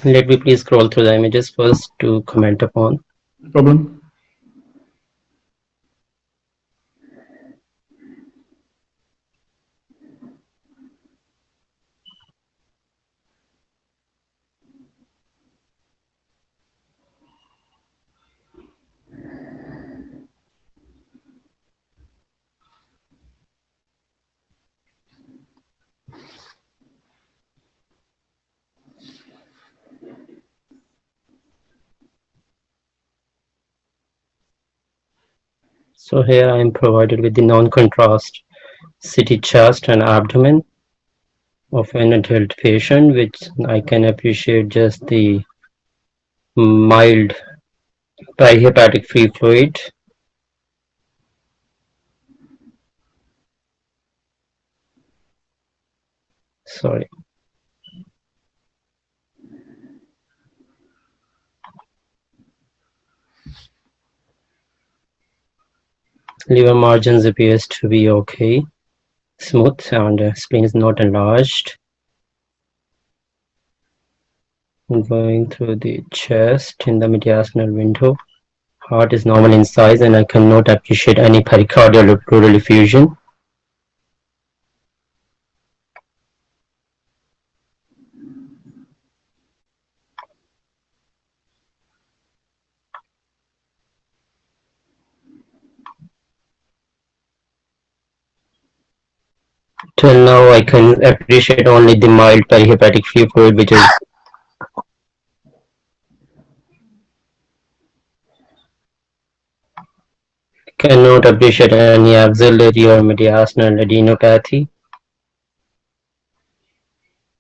Let me please scroll through the images first to comment upon. No problem. So here I am provided with the non-contrast CT chest and abdomen of an adult patient, which I can appreciate just the mild perihepatic free fluid. Sorry. Liver margins appears to be okay, smooth, and spleen is not enlarged. Going through the chest in the mediastinal window. Heart is normal in size and I cannot appreciate any pericardial or pleural effusion. Till now I can appreciate only the mild perihepatic free fluid, which is cannot appreciate any axillary or mediastinal adenopathy.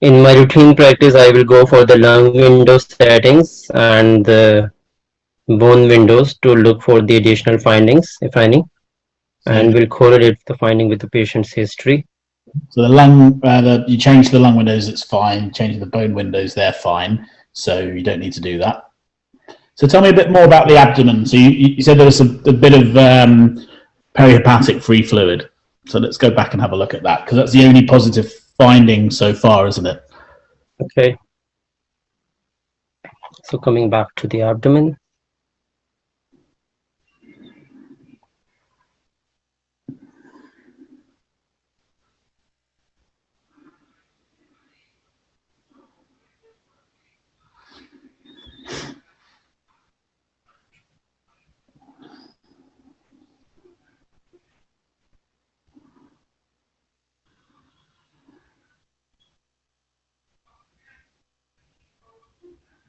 In my routine practice, I will go for the lung window settings and the bone windows to look for the additional findings, if any, and will correlate the finding with the patient's history. So the lung, you change the lung windows, it's fine. Change the bone windows, they're fine. So you don't need to do that. So tell me a bit more about the abdomen. So you said there was a bit of perihepatic free fluid. So let's go back and have a look at that, because that's the only positive finding so far, isn't it? Okay. So coming back to the abdomen.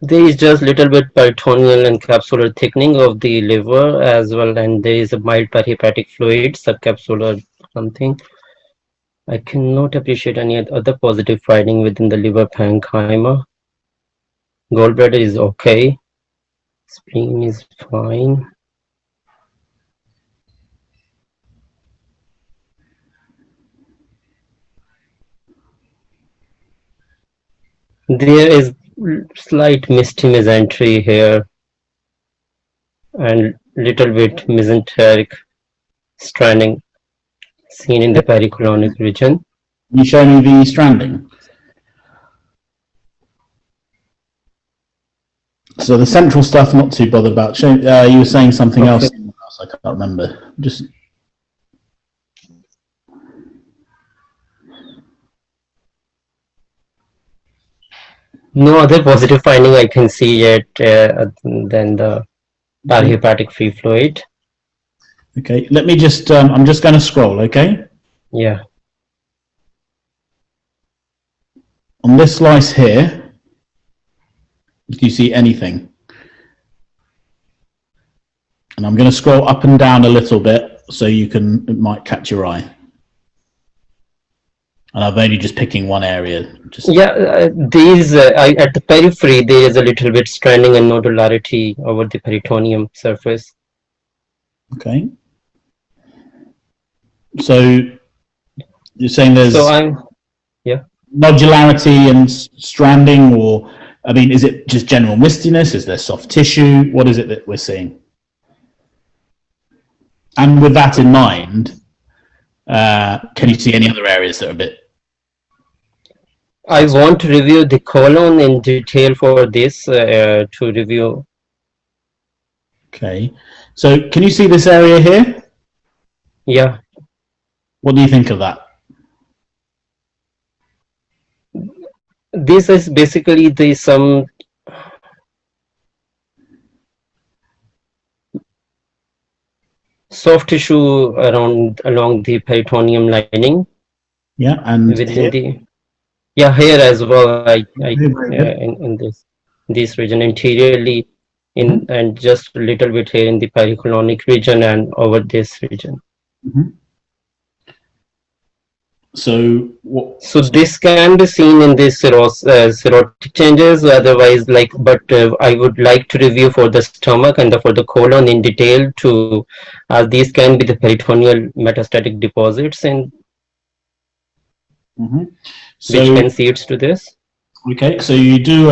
There is just little bit peritoneal and capsular thickening of the liver as well, and there is a mild perihepatic fluid, subcapsular something. I cannot appreciate any other positive finding within the liver parenchyma. Gallbladder is okay. Spleen is fine. There is slight misty mesentery here and little bit mesenteric stranding seen in the pericolonic region. You show me the stranding. So the central stuff, not too bothered about. You were saying something else. I can't remember. Just. No other positive finding I can see yet than the perihepatic free fluid. Okay, let me just, I'm just going to scroll, okay? Yeah. On this slice here, do you see anything? And I'm going to scroll up and down a little bit so you can, it might catch your eye. And I'm only just picking one area. Yeah, these at the periphery there is a little bit stranding and nodularity over the peritoneum surface. Okay. So you're saying there's nodularity and stranding, or I mean, is it just general mistiness? Is there soft tissue? What is it that we're seeing? And with that in mind, can you see any other areas that are a bit? I want to review the colon in detail for this to review. Okay. So can you see this area here? Yeah, What do you think of that? this is basically the some soft tissue around along the peritoneum lining Yeah, and within here? the, yeah, here as well. Very good. In this region interiorly, Mhm, in and just a little bit here in the pericolonic region and over this region. mhm. So what? So this can be seen in these serotic changes. Otherwise, like, but I would like to review for the stomach and for the colon in detail to, these can be the peritoneal metastatic deposits and Mhm. which So can seeds to this. okay, so you do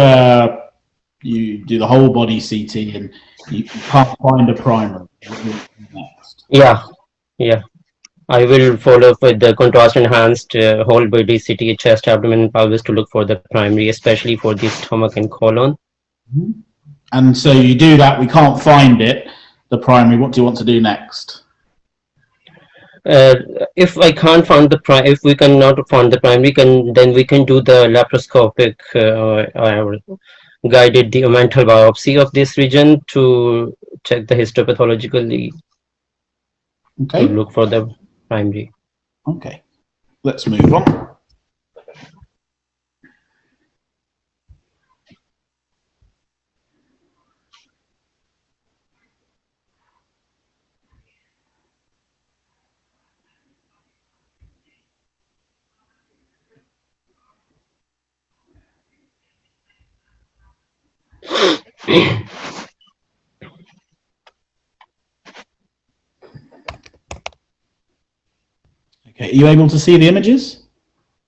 the whole body CT and you can't find a primary. What do you do next? Yeah, yeah. I will follow up with the contrast enhanced whole body CT, chest, abdomen, and pelvis to look for the primary, especially for the stomach and colon. Mhm. And so you do that. We can't find it. The primary. What do you want to do next? Uh, if I can't find the if we cannot find the primary, can then we can do the laparoscopic guided the mental biopsy of this region to check the histopathologically to Okay. look for the primary. Okay. Let's move on. Okay. Are you able to see the images?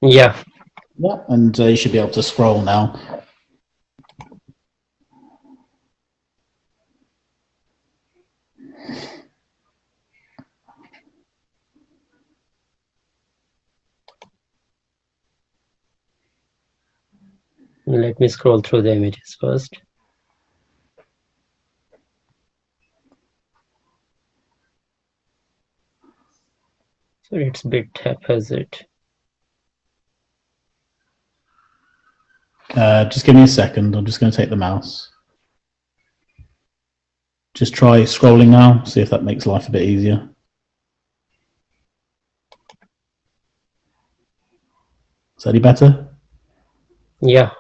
Yeah, Yeah. And you should be able to scroll now. let me scroll through the images first. So it's bit haphazard. Just give me a second. I'm just going to take the mouse. Just try scrolling now. See if that makes life a bit easier. Is that any better? Yeah.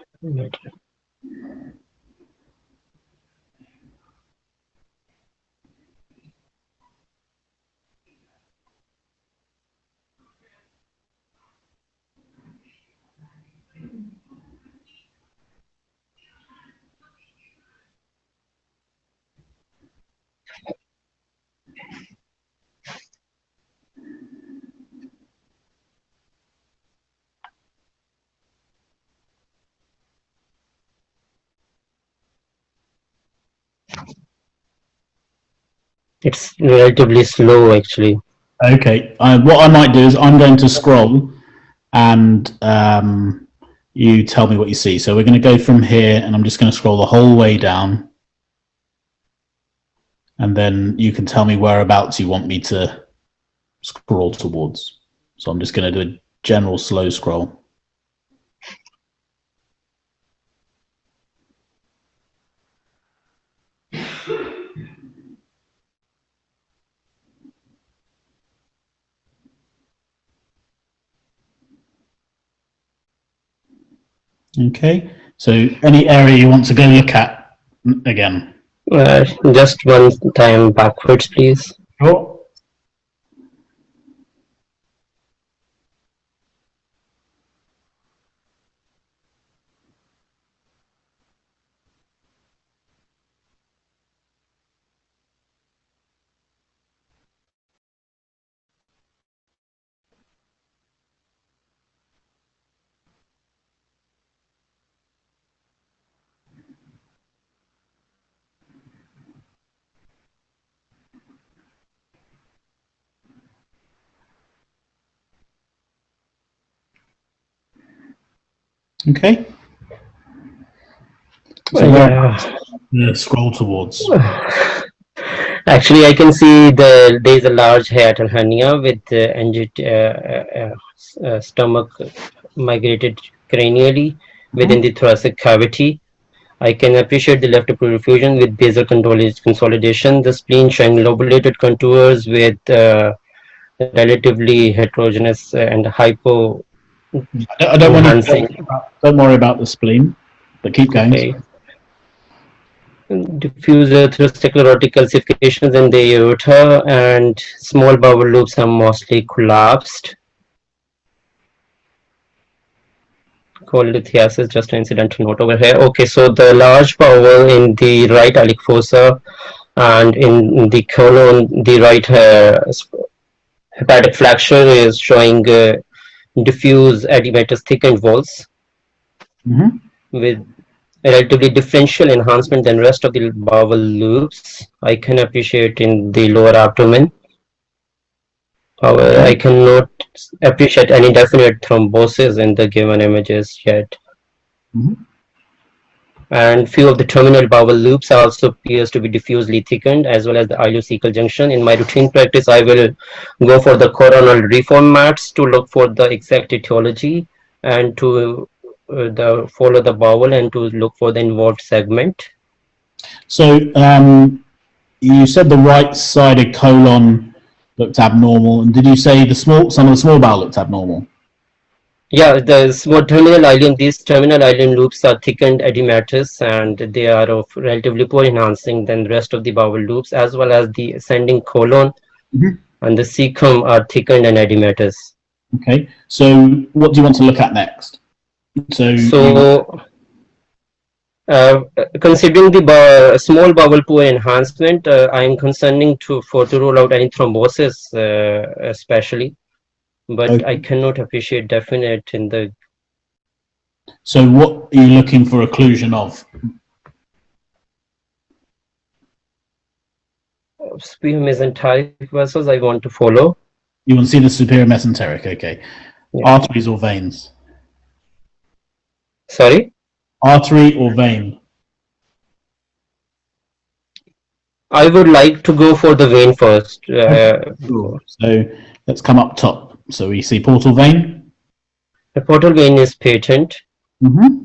It's relatively slow actually. Okay. What I might do is I'm going to scroll and you tell me what you see. So we're going to go from here and I'm just going to scroll the whole way down. And then you can tell me whereabouts you want me to scroll towards. So I'm just going to do a general slow scroll. Okay. So any area you want to go look at again? Just one time backwards, please. Sure. Okay. So Yeah. scroll towards. Actually, I can see there is a large hiatal hernia with stomach migrated cranially within the thoracic cavity. I can appreciate the left perfusion with basal consolidation, the spleen showing lobulated contours with relatively heterogeneous and hypo I don't want you to enhancing. don't worry about the spleen, but keep going. Okay. Diffuse atherosclerotic calcifications in the aorta and small bowel loops are mostly collapsed. Cholelithiasis, just an incidental note over here. Okay, so the large bowel in the right iliac fossa and in the colon, the right hepatic flexure is showing diffuse edematous thickened walls Mm-hmm. with relatively differential enhancement than rest of the bowel loops. I can appreciate in the lower abdomen. However, I cannot appreciate any definite thrombosis in the given images yet. Mm-hmm. And few of the terminal bowel loops also appears to be diffusely thickened, as well as the ileocecal junction. In my routine practice, I will go for the coronal reformats to look for the exact etiology and to follow the bowel and to look for the involved segment. So you said the right-sided colon looked abnormal, and did you say some of the small bowel looked abnormal? Yeah, the small terminal ileum, these terminal ileum loops are thickened edematous and they are of relatively poor enhancing than the rest of the bowel loops, as well as the ascending colon Mm-hmm. and the cecum are thickened and edematous. Okay, so what do you want to look at next? So, considering the small bowel poor enhancement, I am concerning to rule out any thrombosis, especially, but I okay. cannot appreciate definite in the. So what are you looking for occlusion of? Superior mesenteric vessels I want to follow. You want to see the superior mesenteric, okay. Yeah. Arteries or veins? Sorry? Artery or vein? I would like to go for the vein first. Cool. So let's come up top. So we see portal vein. The portal vein is patent. Mm-hmm.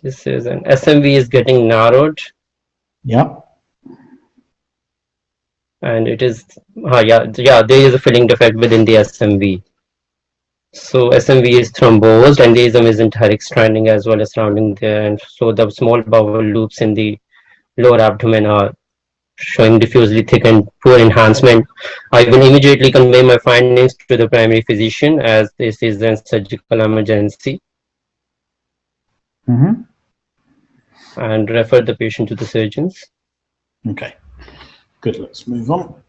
This is an SMV is getting narrowed. Yeah. And it is, yeah, there is a filling defect within the SMV. So SMV is thrombosed and there is a mesenteric stranding as well as surrounding there. And so the small bowel loops in the lower abdomen are showing diffusely thick and poor enhancement. I will immediately convey my findings to the primary physician as this is a surgical emergency. Mm-hmm. And refer the patient to the surgeons. Okay. Good. Let's move on.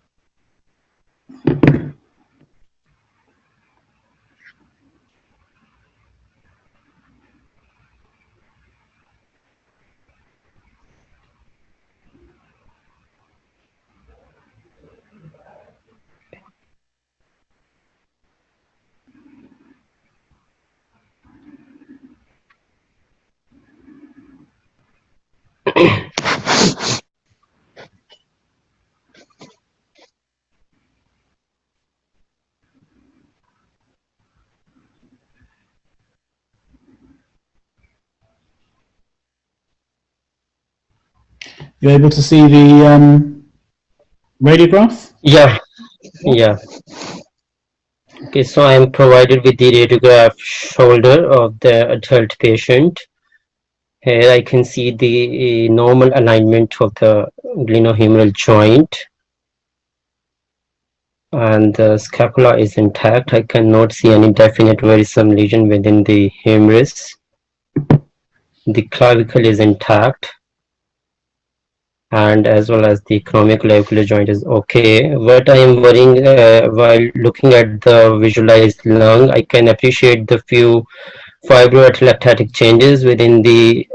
You able to see the radiograph? Yeah, yeah. Okay, so I am provided with the radiograph shoulder of the adult patient. Here I can see the normal alignment of the glenohumeral joint and the scapula is intact. I cannot see any definite worrisome lesion within the humerus. The clavicle is intact and as well as the acromioclavicular joint is okay. What I am worrying while looking at the visualized lung, I can appreciate the few fibroatlectatic changes within the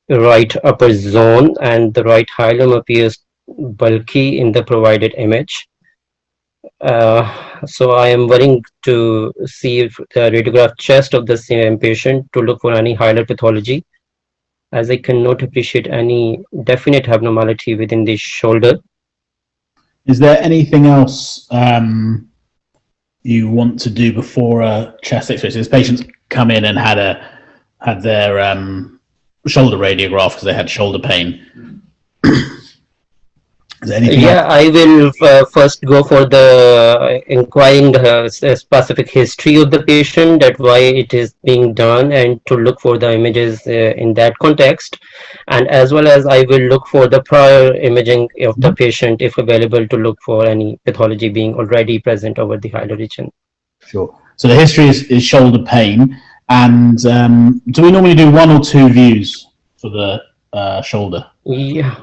right upper zone and the right hilum appears bulky in the provided image. So I am worrying to see if the radiograph chest of the same patient to look for any hilar pathology, as I cannot appreciate any definite abnormality within the shoulder. Is there anything else you want to do before a chest X-ray? So this patient's come in and had their shoulder radiograph because they had shoulder pain. Is there anything else? I will first go for the inquiring the specific history of the patient, that why it is being done, and to look for the images in that context, and as well as I will look for the prior imaging of the patient if available, to look for any pathology being already present over the hilar region. Sure. So the history is shoulder pain, and do we normally do 1 or 2 views for the shoulder? Yeah.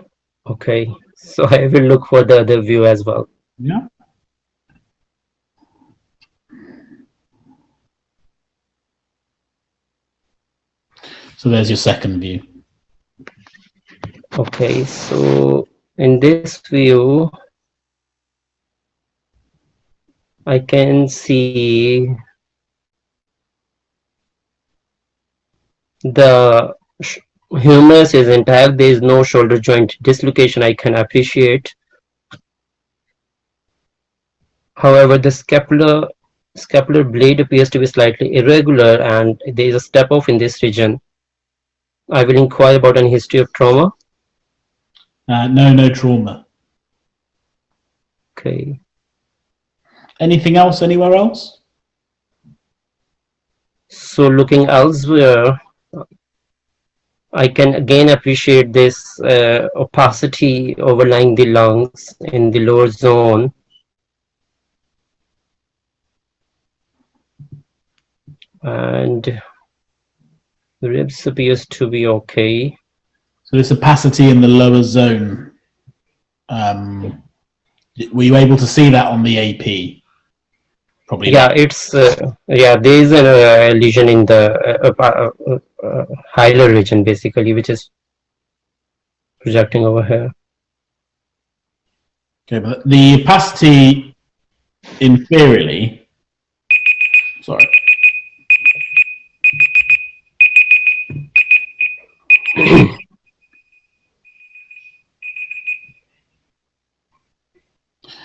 Okay. So I will look for the other view as well. Yeah. So there's your second view. Okay, so in this view, I can see the humerus is intact. There is no shoulder joint dislocation I can appreciate. However, the scapular blade appears to be slightly irregular, and there is a step off in this region. I will inquire about any history of trauma. No trauma. Okay. Anything else anywhere else? So looking elsewhere, I can again appreciate this opacity overlying the lungs in the lower zone. And the ribs appears to be okay. So this opacity in the lower zone, were you able to see that on the AP? Probably yeah, not. it's yeah, there is a lesion in the hilar region basically, which is projecting over here. Okay, but the opacity inferiorly, sorry.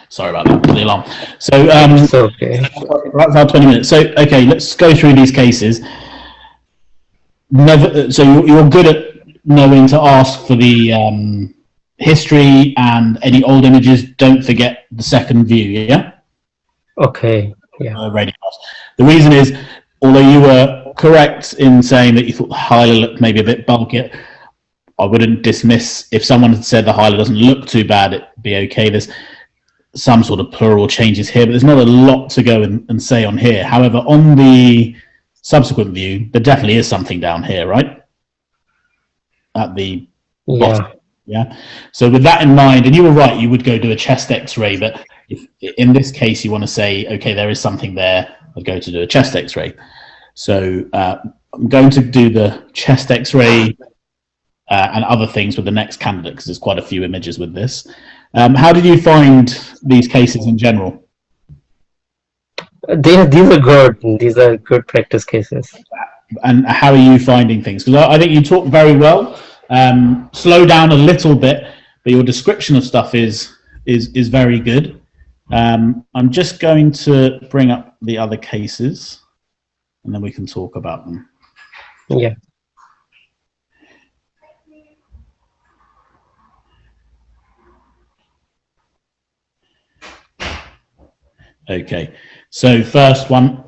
Sorry about that, the alarm. So It's okay. that's our 20 minutes. So okay, let's go through these cases. So you're good at knowing to ask for the history and any old images. Don't forget the second view. Yeah. Okay. Yeah. The reason is, although you were correct in saying that you thought the hilar looked maybe a bit bulky, I wouldn't dismiss if someone had said the hilar doesn't look too bad. It'd be okay. There's some sort of pleural changes here, but there's not a lot to go and say on here. However, on the subsequent view, there definitely is something down here, right? At the bottom. Yeah. So with that in mind, and you were right, you would go do a chest X-ray, but if in this case you want to say, okay, there is something there, I'd go to do a chest X-ray. So I'm going to do the chest X-ray and other things with the next candidate, because there's quite a few images with this. How did you find these cases in general? These are good. These are good practice cases. And how are you finding things? Because I think you talk very well. Slow down a little bit, but your description of stuff is very good. I'm just going to bring up the other cases, and then we can talk about them. Yeah. Okay, so first one,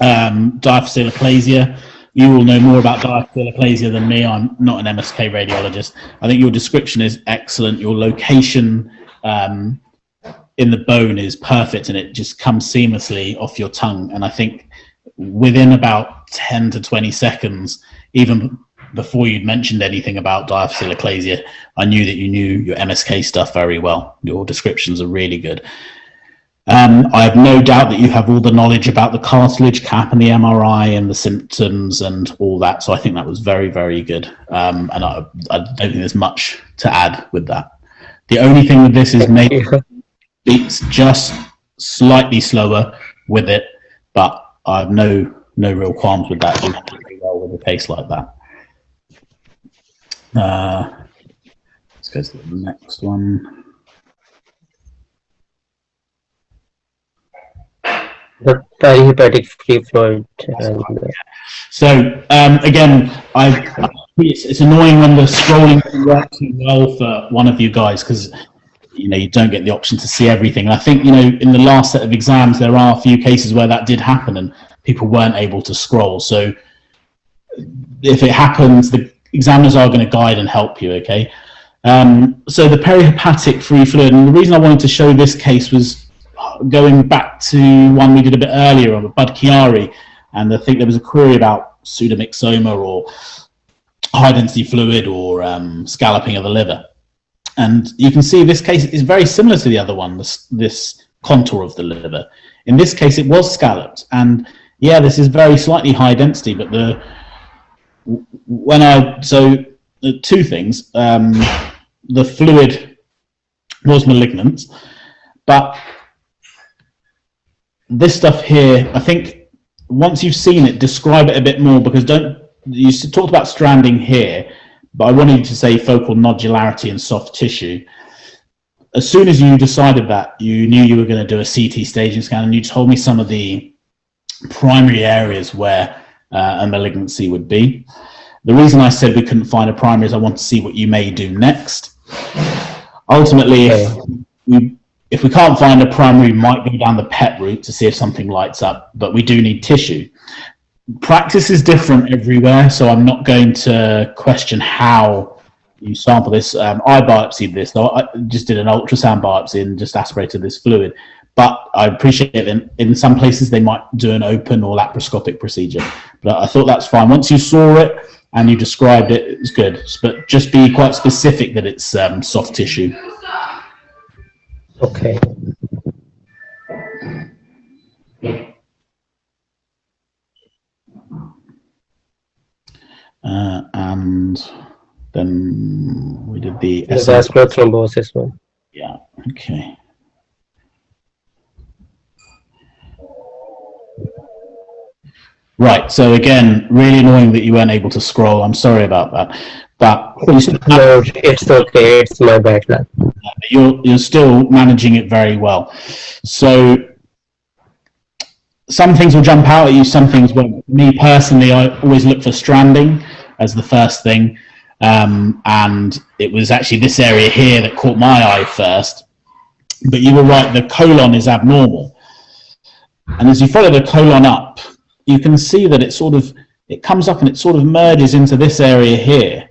diaphyseal. You will know more about diaphyseal than me. I'm not an MSK radiologist. I think your description is excellent. Your location in the bone is perfect, and it just comes seamlessly off your tongue. And I think within about 10 to 20 seconds, even before you'd mentioned anything about diaphyseal, I knew that you knew your MSK stuff very well. Your descriptions are really good. I have no doubt that you have all the knowledge about the cartilage cap and the MRI and the symptoms and all that. So I think that was very, very good. And I don't think there's much to add with that. The only thing with this is maybe it's just slightly slower with it, but I have no real qualms with that. You do pretty well with a case like that. Let's go to the next one. The perihepatic free fluid. So again, it's annoying when the scrolling doesn't work too well for one of you guys, because you don't get the option to see everything. And I think in the last set of exams there are a few cases where that did happen and people weren't able to scroll. So if it happens, the examiners are going to guide and help you. Okay. So the perihepatic free fluid, and the reason I wanted to show this case was going back to one we did a bit earlier on Bud Chiari, and I think there was a query about pseudomyxoma or high density fluid or scalloping of the liver. And you can see this case is very similar to the other one, this contour of the liver. In this case, it was scalloped. And yeah, this is very slightly high density, but two things. The fluid was malignant, but this stuff here, I think once you've seen it, describe it a bit more, because you talked about stranding here, but I wanted you to say focal nodularity and soft tissue. As soon as you decided that, you knew you were going to do a CT staging scan, and you told me some of the primary areas where a malignancy would be. The reason I said we couldn't find a primary is I want to see what you may do next. Ultimately, if we can't find a primary, we might go down the PET route to see if something lights up, but we do need tissue. Practice is different everywhere, so I'm not going to question how you sample this. I biopsied this, though I just did an ultrasound biopsy and just aspirated this fluid. But I appreciate that in some places they might do an open or laparoscopic procedure. But I thought that's fine. Once you saw it and you described it, it's good. But just be quite specific that it's soft tissue. Okay. And then we did the vascular thrombosis one. Yeah, okay. Right, so again, really annoying that you weren't able to scroll. I'm sorry about that. But no, it's okay, it's my bad luck. You're still managing it very well. So some things will jump out at you, some things won't. Me personally, I always look for stranding as the first thing. And it was actually this area here that caught my eye first. But you were right, the colon is abnormal. And as you follow the colon up, you can see that it comes up and it sort of merges into this area here.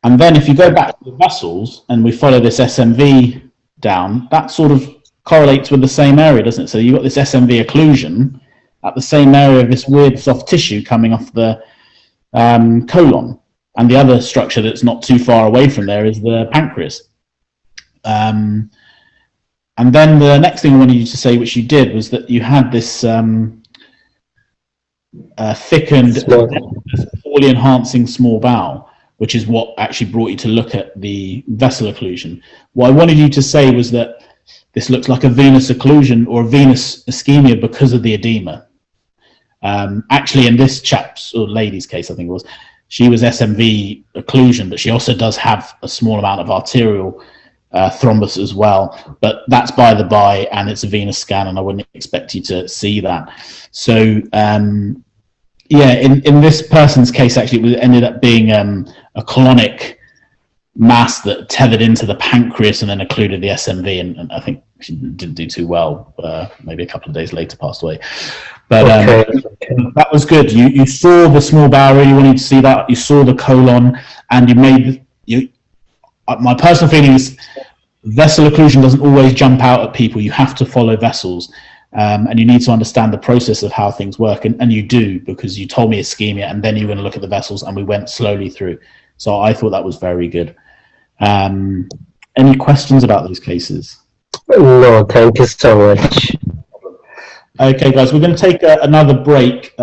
And then if you go back to the vessels and we follow this SMV down, that sort of correlates with the same area, doesn't it? So you've got this SMV occlusion at the same area of this weird soft tissue coming off the colon. And the other structure that's not too far away from there is the pancreas. And then the next thing I wanted you to say, which you did, was that you had this thickened, poorly enhancing small bowel, which is what actually brought you to look at the vessel occlusion. What I wanted you to say was that this looks like a venous occlusion or a venous ischemia because of the edema. Actually, in this chap's or lady's case, I think it was, she was SMV occlusion, but she also does have a small amount of arterial thrombus as well. But that's by the by, and it's a venous scan, and I wouldn't expect you to see that. So, yeah, in this person's case, actually, it ended up being a colonic mass that tethered into the pancreas and then occluded the SMV, and I think she didn't do too well. Maybe a couple of days later passed away. But that was good. You saw the small bowel, really wanted to see that. You saw the colon, and you made my personal feeling is vessel occlusion doesn't always jump out at people. You have to follow vessels, and you need to understand the process of how things work, and you do, because you told me ischemia, and then you were going to look at the vessels, and we went slowly through. So I thought that was very good. Any questions about those cases? No, thank you so much. Okay, guys, we're going to take another break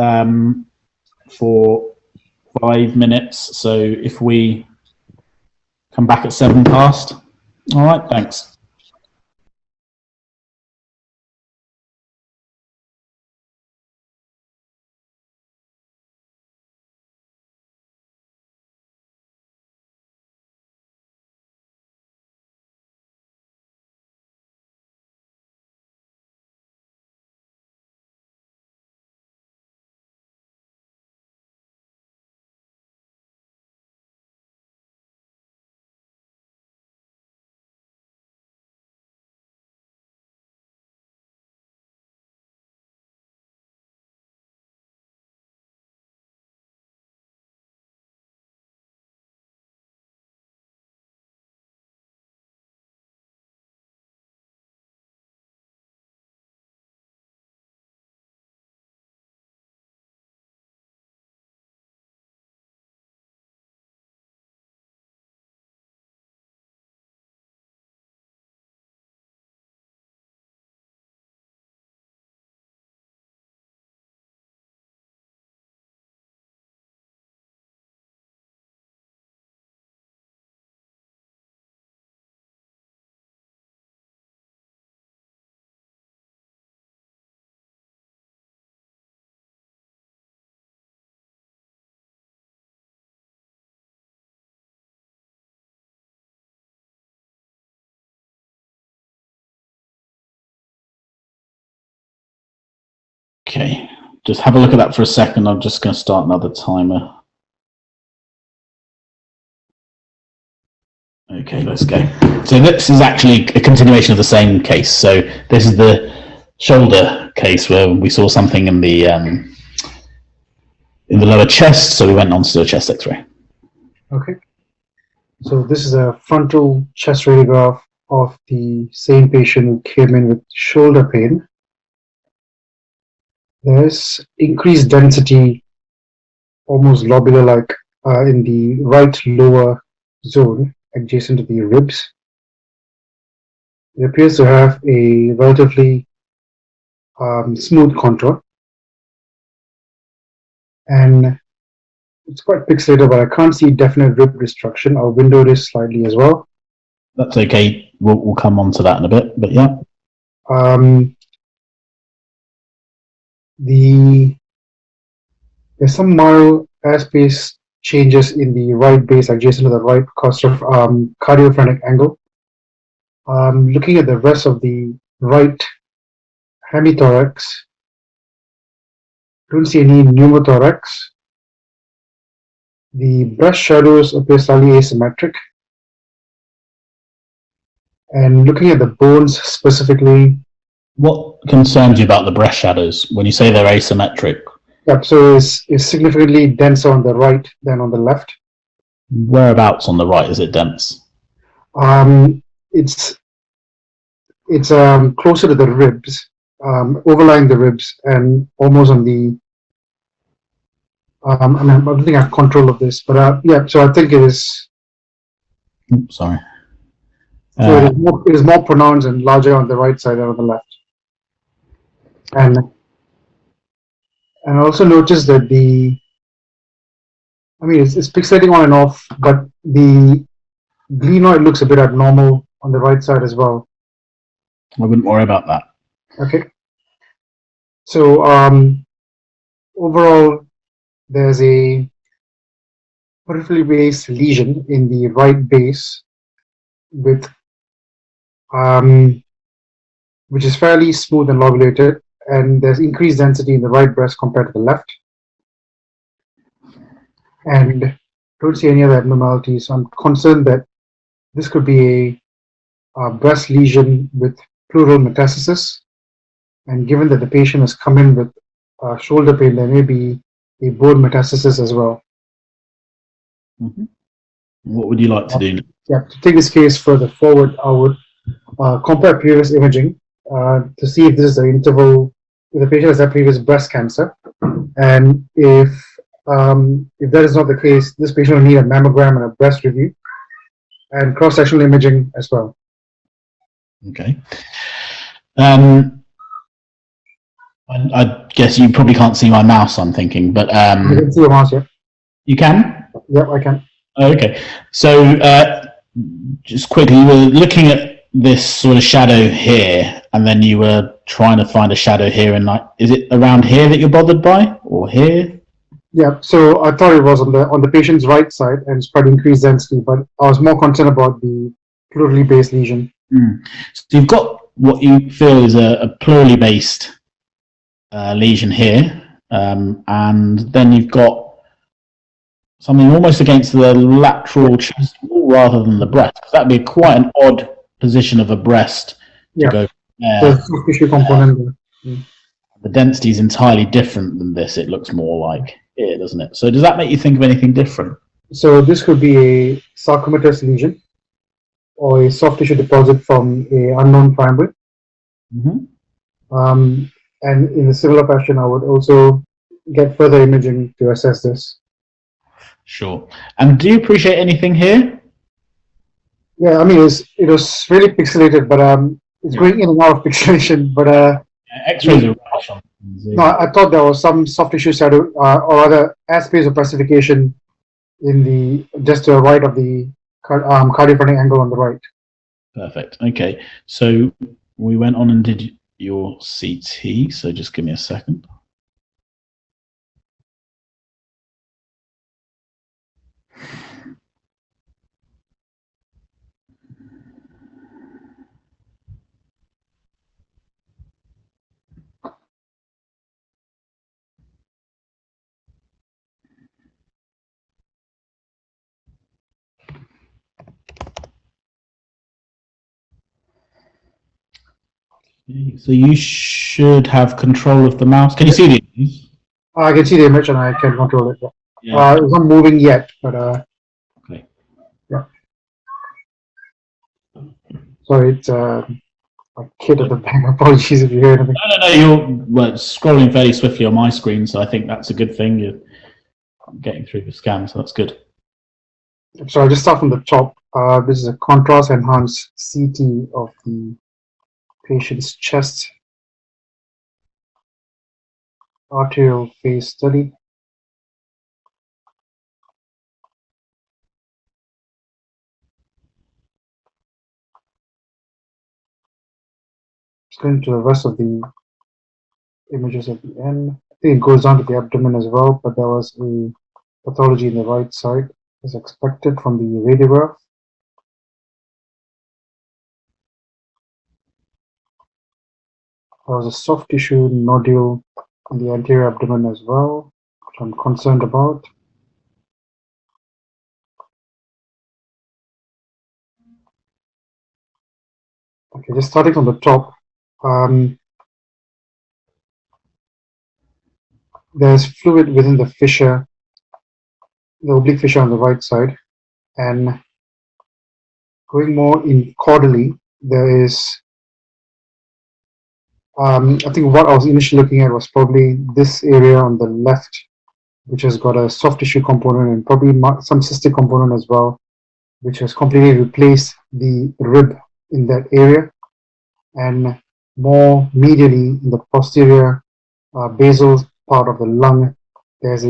for 5 minutes. So if we come back at 7 past. All right, thanks. Okay, just have a look at that for a second. I'm just going to start another timer. Okay, let's go. So this is actually a continuation of the same case. So this is the shoulder case where we saw something in the lower chest. So we went on to do a chest X-ray. Okay. So this is a frontal chest radiograph of the same patient who came in with shoulder pain. There's increased density, almost lobular-like, in the right lower zone adjacent to the ribs. It appears to have a relatively smooth contour, and it's quite pixelated, but I can't see definite rib destruction. I'll window this slightly as well. That's okay. We'll come on to that in a bit, but yeah. There's some mild airspace changes in the right base adjacent to the right cardiophrenic angle. Looking at the rest of the right hemithorax, don't see any pneumothorax. The breast shadows appear slightly asymmetric. And looking at the bones specifically, what concerns you about the breast shadows when you say they're asymmetric? Yep, so it's significantly denser on the right than on the left. Whereabouts on the right is it dense? It's closer to the ribs, overlying the ribs, and almost on the. I don't think I have control of this, but yeah. So I think it is. Oops, sorry. So it is more pronounced and larger on the right side than on the left. And I also noticed that it's pixelating on and off, but the glenoid looks a bit abnormal on the right side as well. I wouldn't worry about that. Okay. So overall, there's a peripherally based lesion in the right base with which is fairly smooth and lobulated, and there's increased density in the right breast compared to the left. And don't see any other abnormalities. So I'm concerned that this could be a breast lesion with pleural metastasis. And given that the patient has come in with shoulder pain, there may be a bone metastasis as well. Mm-hmm. What would you like to do? Yeah, to take this case further forward, I would compare previous imaging to see if this is the interval, if the patient has had previous breast cancer, and if that is not the case, this patient will need a mammogram and a breast review, and cross-sectional imaging as well. Okay. I guess you probably can't see my mouse, I'm thinking, but I can see your mouse here. You can? Yep, I can. Okay. So just quickly, you were looking at this sort of shadow here, and then you were trying to find a shadow here, and is it around here that you're bothered by, or here? Yeah, so I thought it was on the patient's right side and spread increased density, but I was more concerned about the pleurally based lesion. So you've got what you feel is a pleurally based lesion here, and then you've got something almost against the lateral chest wall rather than the breast. That'd be quite an odd position of a breast to go there. There's a soft tissue component there. The density is entirely different than this. It looks more like here, doesn't it? So does that make you think of anything different? So this could be a sarcomatous lesion or a soft tissue deposit from a unknown primary. Mm-hmm. And in a similar fashion, I would also get further imaging to assess this. Sure. And do you appreciate anything here? Yeah, I mean, it was really pixelated, but it's going in and out of pixelation. But X-rays are rubbish on things. no, I thought there was some soft tissue shadow or other airspace of pacification in the just to the right of the cardiophrenic angle on the right. Perfect. Okay, so we went on and did your CT. So just give me a second. So you should have control of the mouse. Can you see the image? I can see the image and I can control it. Yeah. It's not moving yet, but Okay. yeah. Sorry, it's my kid at the back. Apologies if you hear anything. No, you're well, scrolling fairly swiftly on my screen, so I think that's a good thing. You're getting through the scan, so that's good. So I'll just start from the top. This is a contrast enhanced CT of the patient's chest arterial phase study. Just going to the rest of the images at the end. I think it goes down to the abdomen as well, but there was a pathology in the right side as expected from the radiograph. There was a soft tissue nodule in the anterior abdomen as well, which I'm concerned about. Okay, just starting from the top, there's fluid within the fissure, the oblique fissure on the right side, and going more in caudally, there is, I think what I was initially looking at was probably this area on the left, which has got a soft tissue component and probably some cystic component as well, which has completely replaced the rib in that area. And more medially in the posterior basal part of the lung, there's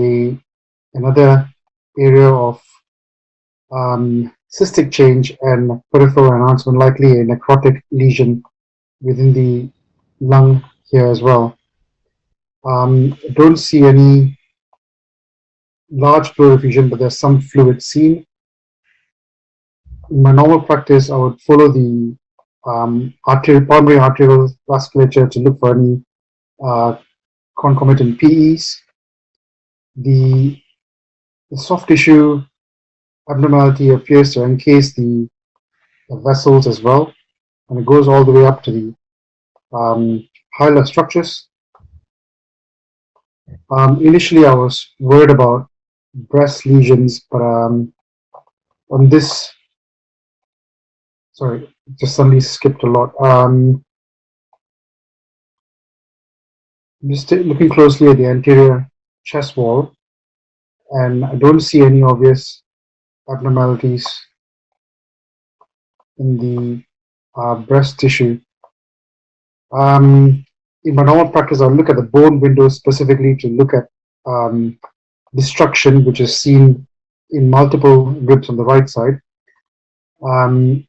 another area of cystic change and peripheral enhancement, likely a necrotic lesion within the lung here as well. Don't see any large pleural effusion, but there's some fluid seen. In my normal practice, I would follow the pulmonary arterial vasculature to look for any concomitant PEs. The soft tissue abnormality appears to encase the vessels as well, and it goes all the way up to the hilar structures. Initially, I was worried about breast lesions, but on this, sorry, just suddenly skipped a lot. Just looking closely at the anterior chest wall, and I don't see any obvious abnormalities in the breast tissue. In my normal practice, I'll look at the bone windows specifically to look at destruction, which is seen in multiple ribs on the right side. And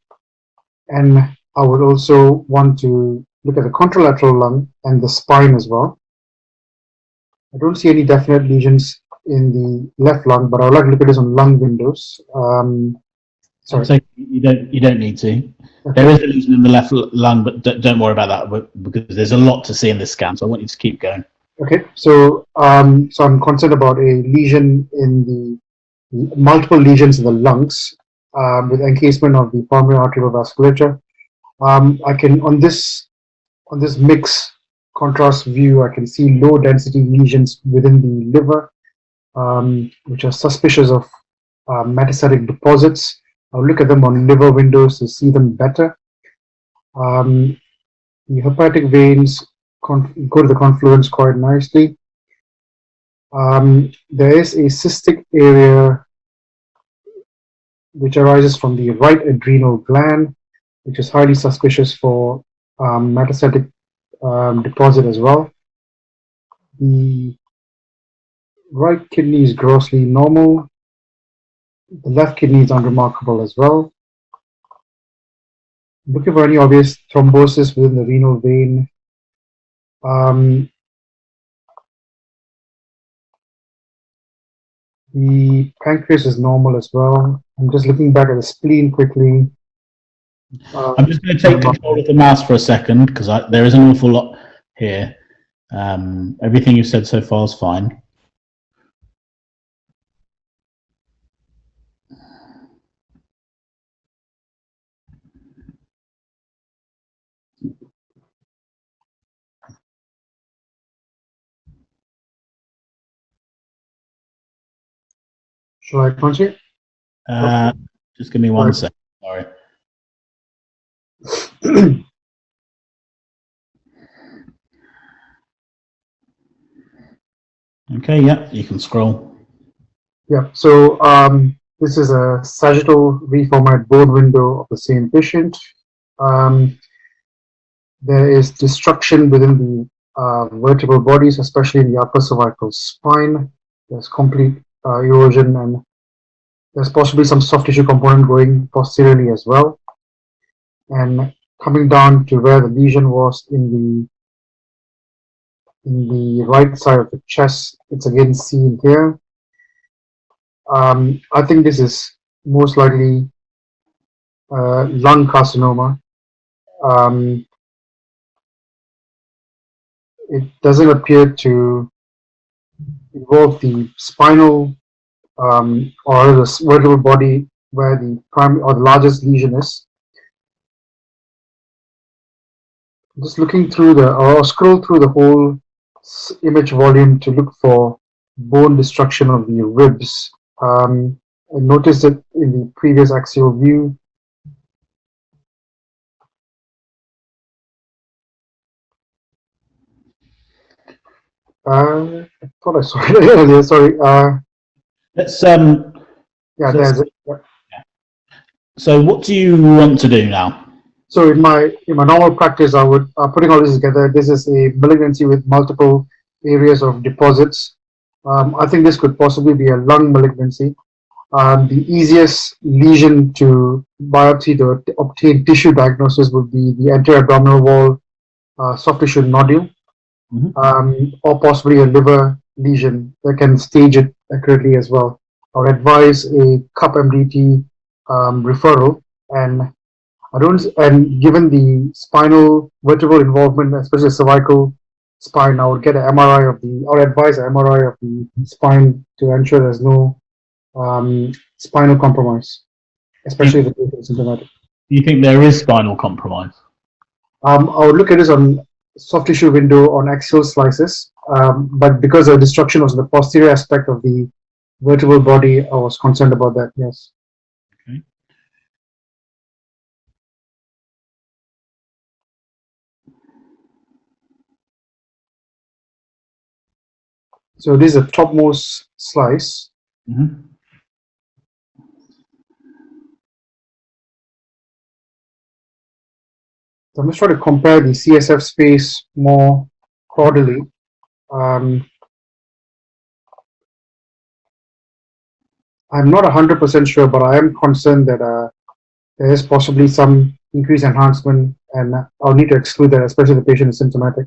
I would also want to look at the contralateral lung and the spine as well. I don't see any definite lesions in the left lung, but I would like to look at this on lung windows. Sorry. So you don't need to. Okay. There is a lesion in the left lung, but don't worry about that because there's a lot to see in this scan. So I want you to keep going. Okay, so so I'm concerned about a lesion in the multiple lesions in the lungs with encasement of the pulmonary arterial vasculature. I can on this mix contrast view, I can see low density lesions within the liver, which are suspicious of metastatic deposits. I'll look at them on liver windows to see them better. The hepatic veins go to the confluence quite nicely. There is a cystic area which arises from the right adrenal gland, which is highly suspicious for metastatic deposit as well. The right kidney is grossly normal. The left kidney is unremarkable as well. Looking for any obvious thrombosis within the renal vein. The pancreas is normal as well. I'm just looking back at the spleen quickly. I'm just going to take control of the mouse for a second because there is an awful lot here. Everything you've said so far is fine. Shall I continue? Just give me one Right. second. Sorry. Okay, yeah, you can scroll. Yeah, so this is a sagittal reformat bone window of the same patient. There is destruction within the vertebral bodies, especially in the upper cervical spine. There's complete erosion, and there's possibly some soft tissue component going posteriorly as well. And coming down to where the lesion was in the right side of the chest, it's again seen here. I think this is most likely lung carcinoma. It doesn't appear to involve the spinal or the vertebral body where the primary or the largest lesion is. Just looking through or scroll through the whole image volume to look for bone destruction of the ribs. I noticed it in the previous axial view. I thought I saw it earlier. Sorry. Let's Yeah, so, there's it. so what do you want to do now? So in my normal practice, I would putting all this together. This is a malignancy with multiple areas of deposits. I think this could possibly be a lung malignancy. The easiest lesion to biopsy to obtain tissue diagnosis would be the anterior abdominal wall soft tissue nodule, or possibly a liver lesion that can stage it accurately as well. I would advise a cup MDT referral, and given the spinal vertebral involvement, especially cervical spine, I would get an MRI of the. I would advise an MRI of the spine to ensure there's no spinal compromise, especially if the patient is symptomatic. Do you think there is spinal compromise? I would look at this on soft tissue window on axial slices, but because the destruction was in the posterior aspect of the vertebral body, I was concerned about that. Yes. Okay. So this is a topmost slice. So I'm just trying to compare the CSF space more caudally. I'm not 100% sure, but I am concerned that there is possibly some increased enhancement, and I'll need to exclude that, especially if the patient is symptomatic.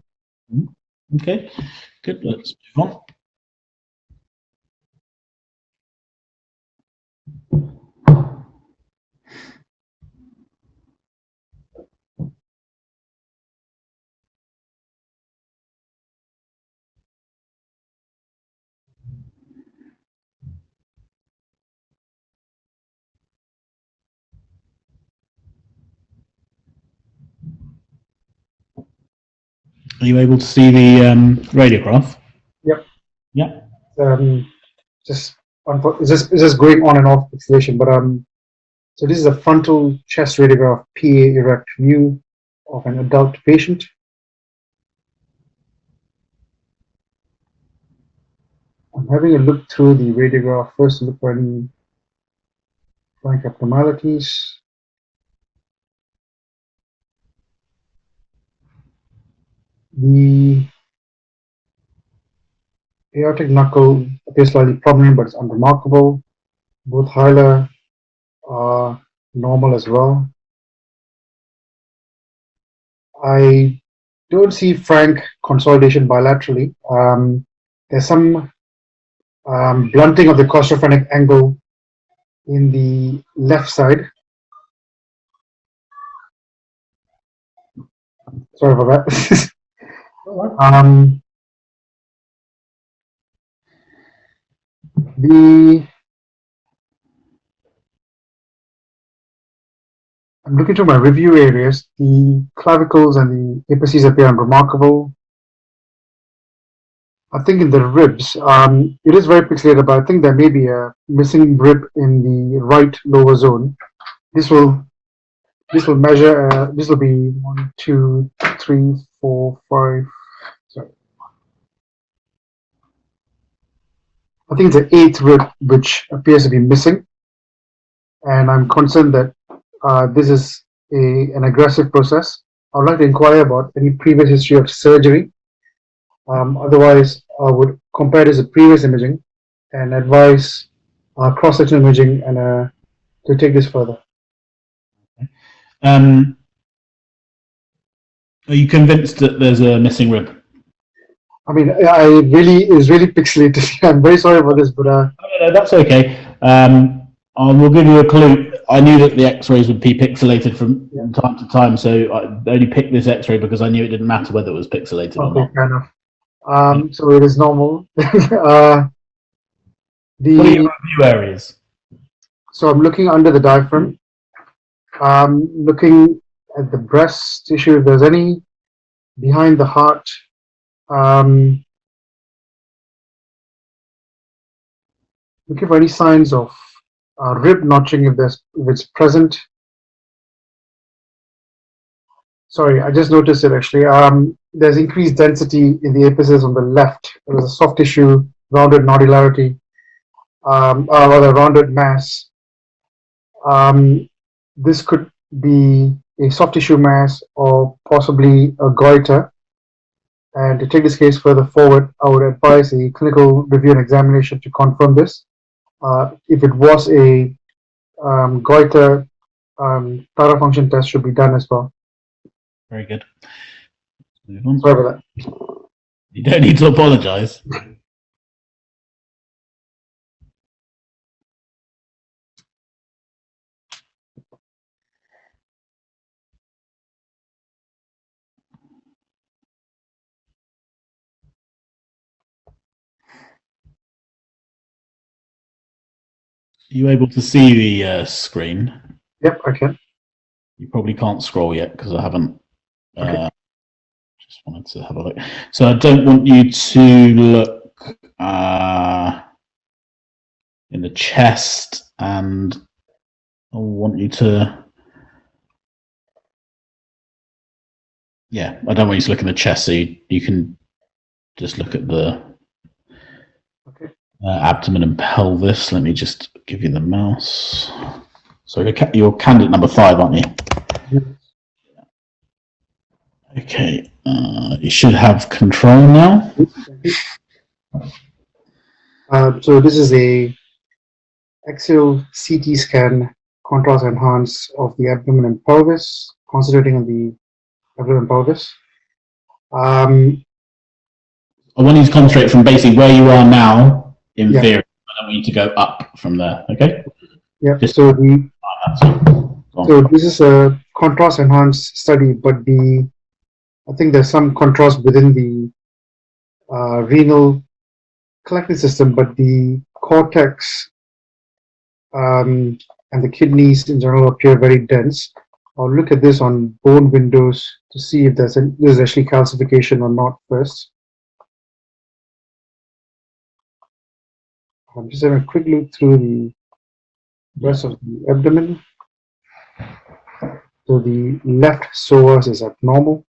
Okay, good. Let's move on. Are you able to see the radiograph? Yep. Yeah. It's just going on and off pixelation, but so this is a frontal chest radiograph, PA erect view of an adult patient. I'm having a look through the radiograph first to look for any frank abnormalities. The aortic knuckle appears slightly prominent, but it's unremarkable. Both hilar are normal as well. I don't see frank consolidation bilaterally. There's some blunting of the costophonic angle in the left side. Sorry about that. I'm looking through my review areas. The clavicles and the apices appear unremarkable. I think in the ribs, it is very pixelated, but I think there may be a missing rib in the right lower zone. This will measure. This will be 1, 2, 3, 4, 5. Sorry, I think it's the eighth rib which appears to be missing, and I'm concerned that this is an aggressive process. I would like to inquire about any previous history of surgery. Otherwise, I would compare this to previous imaging and advise cross-sectional imaging and to take this further. Are you convinced that there's a missing rib? I mean, it's really pixelated. I'm very sorry about this, but no, that's okay. I will give you a clue. I knew that the X-rays would be pixelated from time to time, so I only picked this X-ray because I knew it didn't matter whether it was pixelated or not. Fair enough. So it is normal. What are your review areas? So I'm looking under the diaphragm. Looking at the breast tissue, if there's any behind the heart. Looking for any signs of rib notching if it's present. Sorry, I just noticed it actually. There's increased density in the apices on the left. There's a soft tissue, rounded nodularity, or a rounded mass. This could be a soft tissue mass or possibly a goiter. And to take this case further forward, I would advise a clinical review and examination to confirm this. If it was a goiter, thyroid function test should be done as well. Very good. Sorry about that. You don't need to apologise. Are you able to see the screen? Yep, I can. You probably can't scroll yet because I haven't. Just wanted to have a look. So I don't want you to look in the chest, and I want you to. Yeah, I don't want you to look in the chest, so you can just look at the abdomen and pelvis. Let me just give you the mouse. So you're candidate number 5, aren't you? Yes. Okay, you should have control now. So this is a axial CT scan, contrast enhanced of the abdomen and pelvis, concentrating on the abdomen and pelvis. I want you to concentrate from basically where you are now, in theory. I don't want you to go up from there, okay? Yeah, Just so this is a contrast enhanced study, but I think there's some contrast within the renal collecting system, but the cortex and the kidneys in general appear very dense. I'll look at this on bone windows to see if there's actually calcification or not first. I'm just having a quick look through the rest of the abdomen. So the left psoas is abnormal.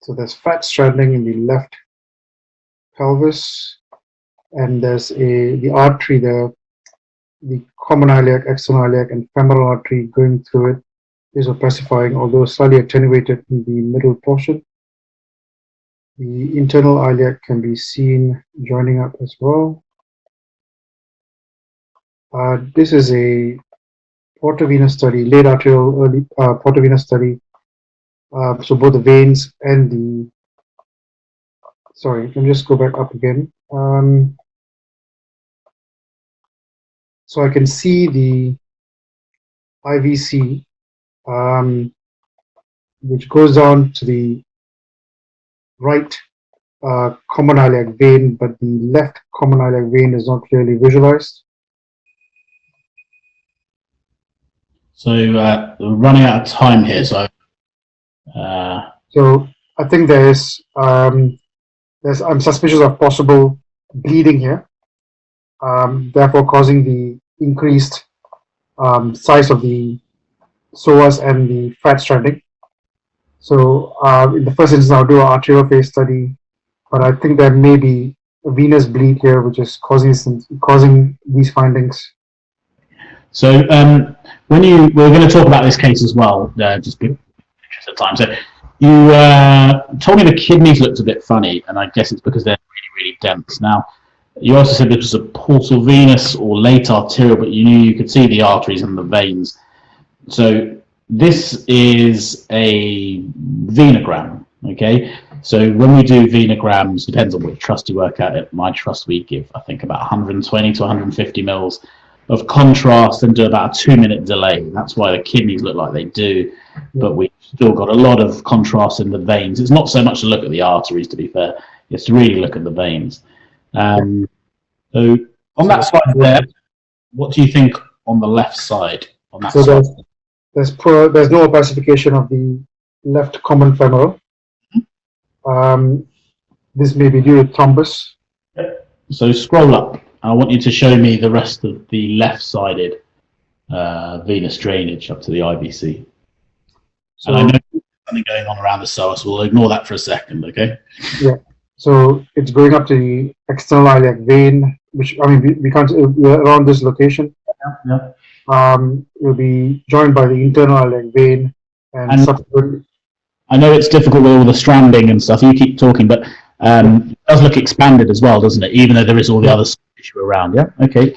So there's fat stranding in the left pelvis, and there's the artery, the common iliac, external iliac, and femoral artery going through it is opacifying, although slightly attenuated in the middle portion. The internal iliac can be seen joining up as well. This is a portovenous study, late arterial, early portovenous study. So both the veins and the, sorry, let me just go back up again. So I can see the IVC, which goes down to the right common iliac vein, but the left common iliac vein is not clearly visualized. So we're running out of time here. So So I think I'm suspicious of possible bleeding here, therefore causing the increased size of the psoas and the fat stranding. So in the first instance, I'll do an arterial phase study, but I think there may be a venous bleed here, which is causing these findings. So we're going to talk about this case as well, just in interest of time. So you told me the kidneys looked a bit funny, and I guess it's because they're really, really dense. Now, you also said this was a portal venous or late arterial, but you knew you could see the arteries and the veins. So this is a venogram, okay? So when we do venograms, depends on which trust you work at my trust, we give, I think, about 120 to 150 mils of contrast and do about a 2-minute delay. That's why the kidneys look like they do, but we've still got a lot of contrast in the veins. It's not so much to look at the arteries, to be fair, it's to really look at the veins. So on that side there, what do you think on the left side? On that side? There's no opacification of the left common femoral. This may be due to thrombus. So scroll up. I want you to show me the rest of the left-sided venous drainage up to the IVC. So, and I know there's something going on around the psoas. We'll ignore that for a second, okay? Yeah. So it's going up to the external iliac vein, which we can't around this location. Yeah. Will be joined by the internal iliac vein and subsequently. I know it's difficult with all the stranding and stuff. You keep talking, but it does look expanded as well, doesn't it? Even though there is all the other tissue around. Yeah. Okay.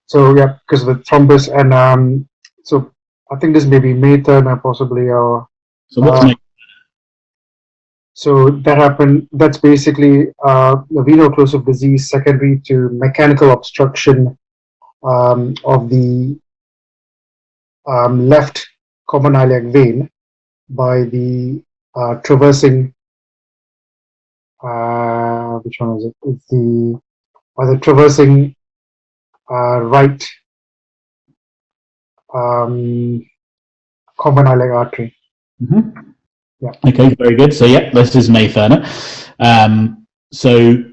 So yeah, because of the thrombus and so I think this may be May Turner possibly or. So what's So that happened. That's basically the veno-occlusive disease secondary to mechanical obstruction of the left common iliac vein by the traversing. Which one is it? It's by the traversing right common iliac artery. Mm-hmm. Yeah. Okay, very good. So yeah, this is Mayferner. So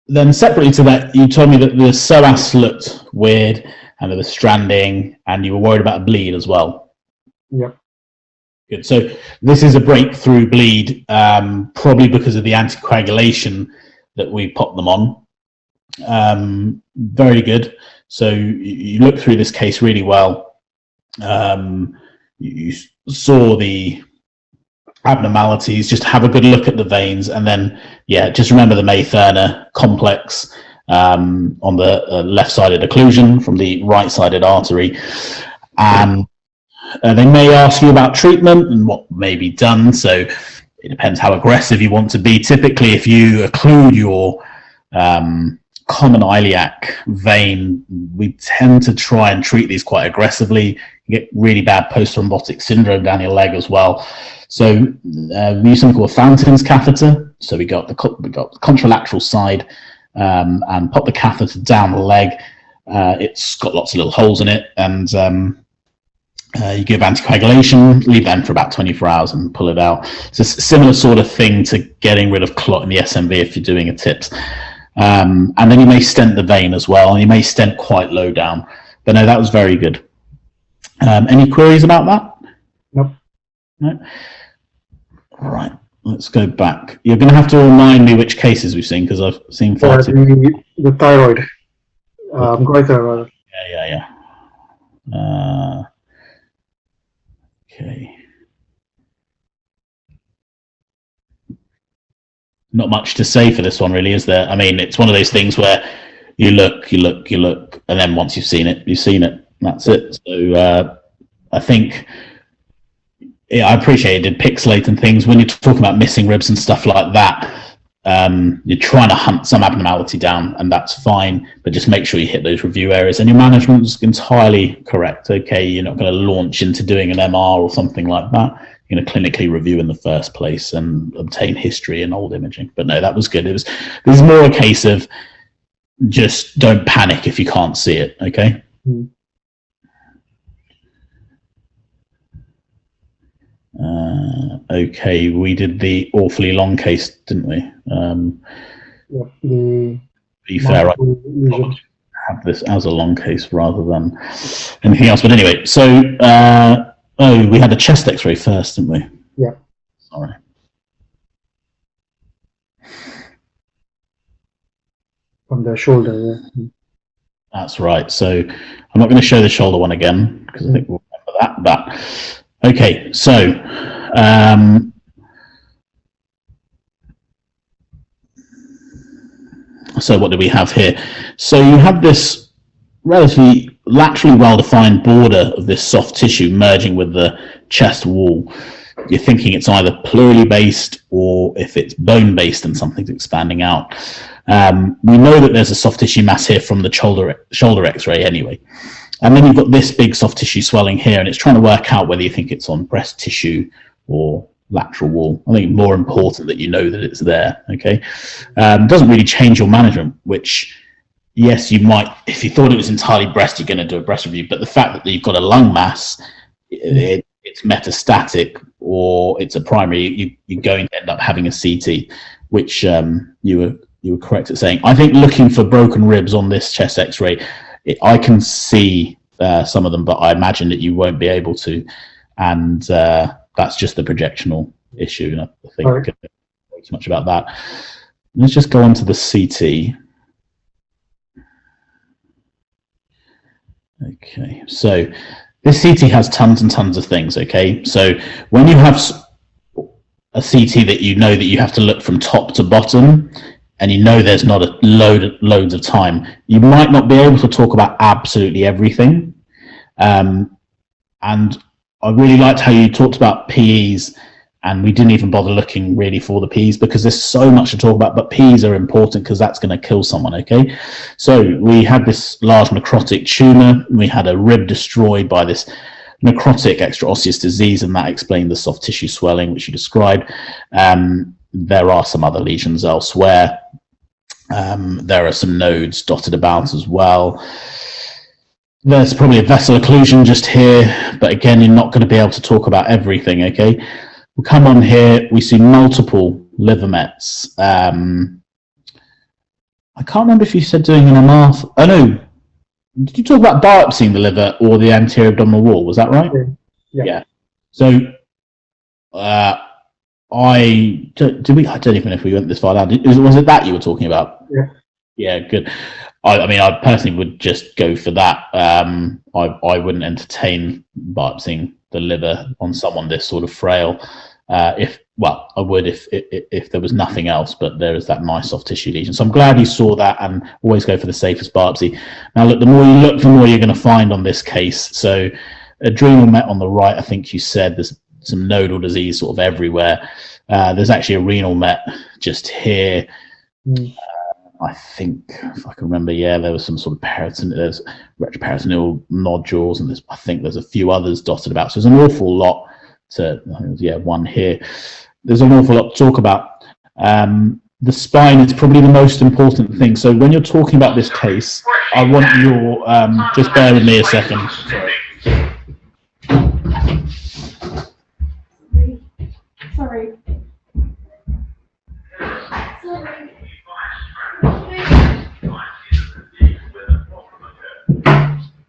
then separately to that, you told me that the psoas looked weird and there was stranding and you were worried about a bleed as well. Yep. Good. So this is a breakthrough bleed, probably because of the anticoagulation that we popped them on. Very good. So you looked through this case really well. You saw the abnormalities, just have a good look at the veins, and then just remember the Mayferner complex on the left-sided occlusion from the right-sided artery, and they may ask you about treatment and what may be done. So it depends how aggressive you want to be. Typically, if you occlude your common iliac vein, we tend to try and treat these quite aggressively. You get really bad post-thrombotic syndrome down your leg as well. So we use something called a Fountains catheter. So we got the contralateral side and pop the catheter down the leg. It's got lots of little holes in it, and you give anticoagulation, leave them for about 24 hours and pull it out. It's a similar sort of thing to getting rid of clot in the SMV if you're doing a TIPS. And then you may stent the vein as well, and you may stent quite low down. But no, that was very good. Any queries about that? Nope. No? All right, let's go back. You're going to have to remind me which cases we've seen, because I've seen far too many. The thyroid. Goiter. Yeah. Okay. Not much to say for this one, really, is there? I mean, it's one of those things where you look, and then once you've seen it, you've seen it. That's it. So I think, I appreciate it did pixelate and things. When you're talking about missing ribs and stuff like that, you're trying to hunt some abnormality down, and that's fine, but just make sure you hit those review areas, and your management's entirely correct. Okay, you're not going to launch into doing an MR or something like that. You're going to clinically review in the first place and obtain history and old imaging. But no, that was good. This is more a case of just don't panic if you can't see it. Okay. Okay, we did the awfully long case, didn't we? Yeah, the Be fair, I probably have this as a long case rather than anything else. But anyway, so oh, we had a chest X-ray first, didn't we? Yeah. Sorry. From the shoulder. Yeah. That's right. So I'm not going to show the shoulder one again because I think we'll remember that. But okay, so so what do we have here? So you have this relatively laterally well-defined border of this soft tissue merging with the chest wall. You're thinking it's either pleurally based or if it's bone based and something's expanding out. We know that there's a soft tissue mass here from the shoulder X-ray anyway. And then you've got this big soft tissue swelling here, and it's trying to work out whether you think it's on breast tissue or lateral wall. I think it's more important that you know that it's there, okay? It doesn't really change your management, which, yes, you might, if you thought it was entirely breast, you're going to do a breast review, but the fact that you've got a lung mass, it's metastatic or it's a primary, you're going to end up having a CT, which you were correct at saying. I think looking for broken ribs on this chest X-ray, I can see some of them, but I imagine that you won't be able to, and that's just the projectional issue, and I think I can't worry too much about that. Let's just go on to the CT. Okay, so this CT has tons and tons of things, okay? So when you have a CT that you know that you have to look from top to bottom, and you know there's not a loads of time, you might not be able to talk about absolutely everything. And I really liked how you talked about PEs, and we didn't even bother looking really for the PEs because there's so much to talk about, but PEs are important because that's going to kill someone, okay? So we had this large necrotic tumor, we had a rib destroyed by this necrotic extraosseous disease, and that explained the soft tissue swelling, which you described. There are some other lesions elsewhere. There are some nodes dotted about as well. There's probably a vessel occlusion just here, but again, you're not going to be able to talk about everything, okay? We'll come on here, we see multiple liver mets. I can't remember if you said doing an MR. Oh no, did you talk about biopsying the liver or the anterior abdominal wall? Was that right? Yeah. So I don't even know if we went this far down. Was it that you were talking about? Yeah. Yeah, good. I mean, I personally would just go for that. I wouldn't entertain biopsying the liver on someone this sort of frail. Well, I would if there was nothing else, but there is that nice soft tissue lesion. So I'm glad you saw that, and always go for the safest biopsy. Now, look, the more you look, the more you're going to find on this case. So adrenal met on the right, I think you said there's some nodal disease sort of everywhere. There's actually a renal met just here. I think, if I can remember, yeah, there was some sort of there's retroperitoneal nodules, and I think there's a few others dotted about. So there's an awful lot one here. There's an awful lot to talk about. The spine is probably the most important thing. So when you're talking about this case, I want your, just bear with me a second. Sorry.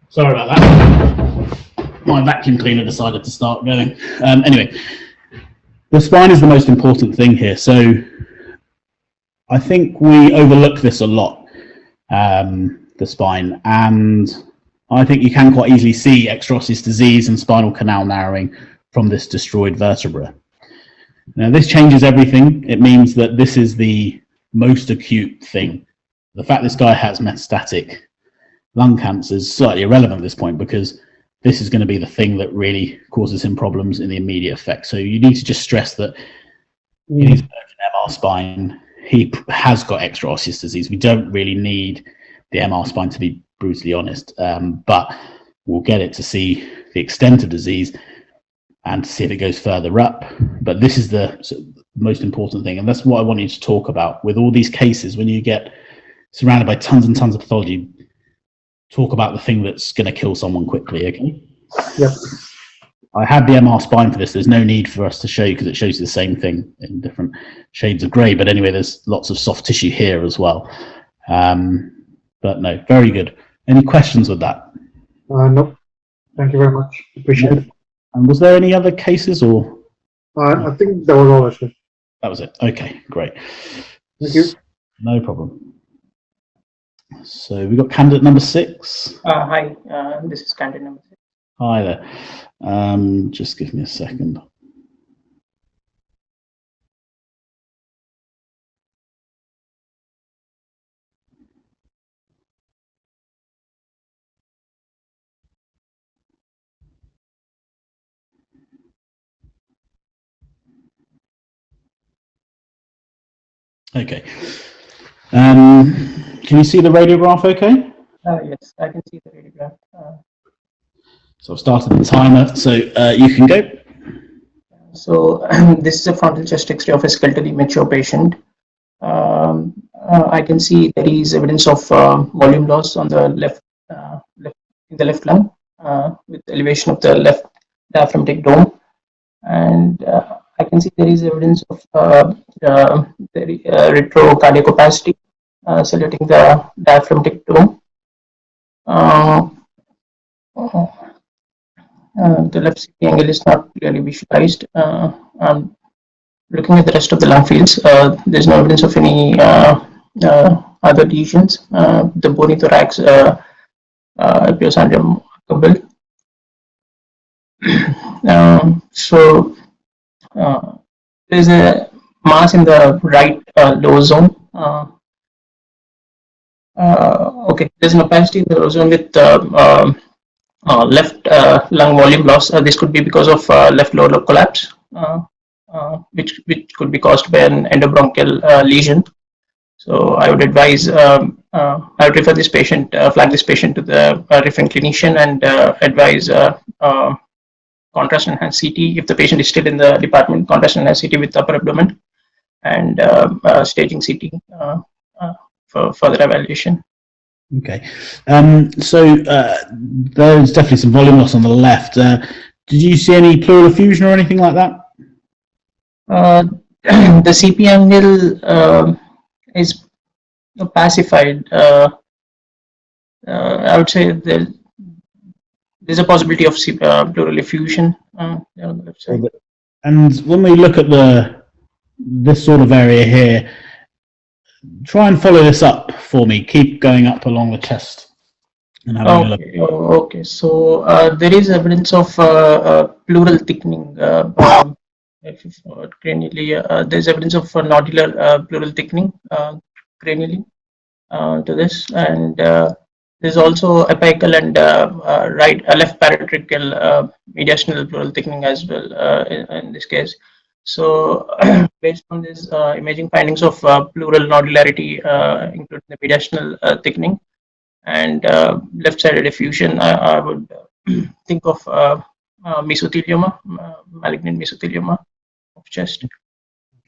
Sorry about that. My vacuum cleaner decided to start going. Anyway, the spine is the most important thing here. So I think we overlook this a lot, the spine, and I think you can quite easily see extraosseous disease and spinal canal narrowing from this destroyed vertebra. Now, this changes everything. It means that this is the most acute thing. The fact this guy has metastatic lung cancer is slightly irrelevant at this point, because this is going to be the thing that really causes him problems in the immediate effect. So you need to just stress that in his MR spine, he has got extraosseous disease. We don't really need the MR spine, to be brutally honest, but we'll get it to see the extent of disease and to see if it goes further up. But this is the most important thing, and that's what I want you to talk about with all these cases. When you get surrounded by tons and tons of pathology, talk about the thing that's going to kill someone quickly, okay? Yep. I had the MR spine for this. There's no need for us to show you because it shows you the same thing in different shades of grey. But anyway, there's lots of soft tissue here as well. But no, very good. Any questions with that? No. Thank you very much. Appreciate it. And was there any other cases or? I think that was all actually. That was it. Okay, great. Thank you. No problem. So we got candidate number 6. Hi, this is candidate number 6. Hi there. Just give me a second. Okay. Can you see the radiograph okay? Yes, I can see the radiograph. So I've started the timer, so you can go. So this is a frontal chest X-ray of a skeletally mature patient. I can see there is evidence of volume loss on the left lung with elevation of the left diaphragmatic dome, and I can see there is evidence of retrocardiac opacity saluting the diaphragmatic dome. The left CT angle is not clearly visualized. Looking at the rest of the lung fields, there's no evidence of any other lesions. The bony thorax appears unremarkable. So there's a mass in the right lower zone. Okay, there's an opacity in the lower zone with left lung volume loss. This could be because of left lower collapse, which could be caused by an endobronchial lesion. So I would advise, I would refer this patient, flag this patient to the referring clinician and advise contrast enhanced CT if the patient is still in the department, contrast enhanced CT with upper abdomen, and staging CT for further evaluation. Okay. So there's definitely some volume loss on the left. Did you see any pleural effusion or anything like that? The CP angle is pacified. I would say there's a possibility of pleural effusion on the left side. And when we look at this sort of area here, try and follow this up for me. Keep going up along the chest and having a look. Okay. So there is evidence of pleural thickening. If you forward cranially, there's evidence of nodular pleural thickening cranially to this, and there's also apical and left paratracheal mediastinal pleural thickening as well in this case. So based on this imaging findings of pleural nodularity, including the mediastinal thickening and left-sided effusion, I would think of mesothelioma, malignant mesothelioma of chest,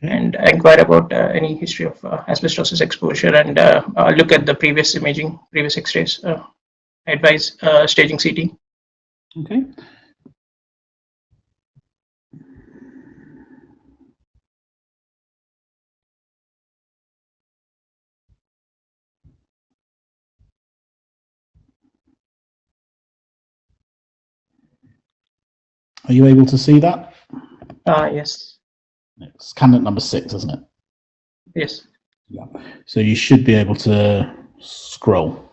and inquire about any history of asbestosis exposure and look at the previous imaging, previous X-rays. Advise staging CT. Okay. Are you able to see that? Yes. It's candidate number 6, isn't it? Yes. Yeah. So you should be able to scroll.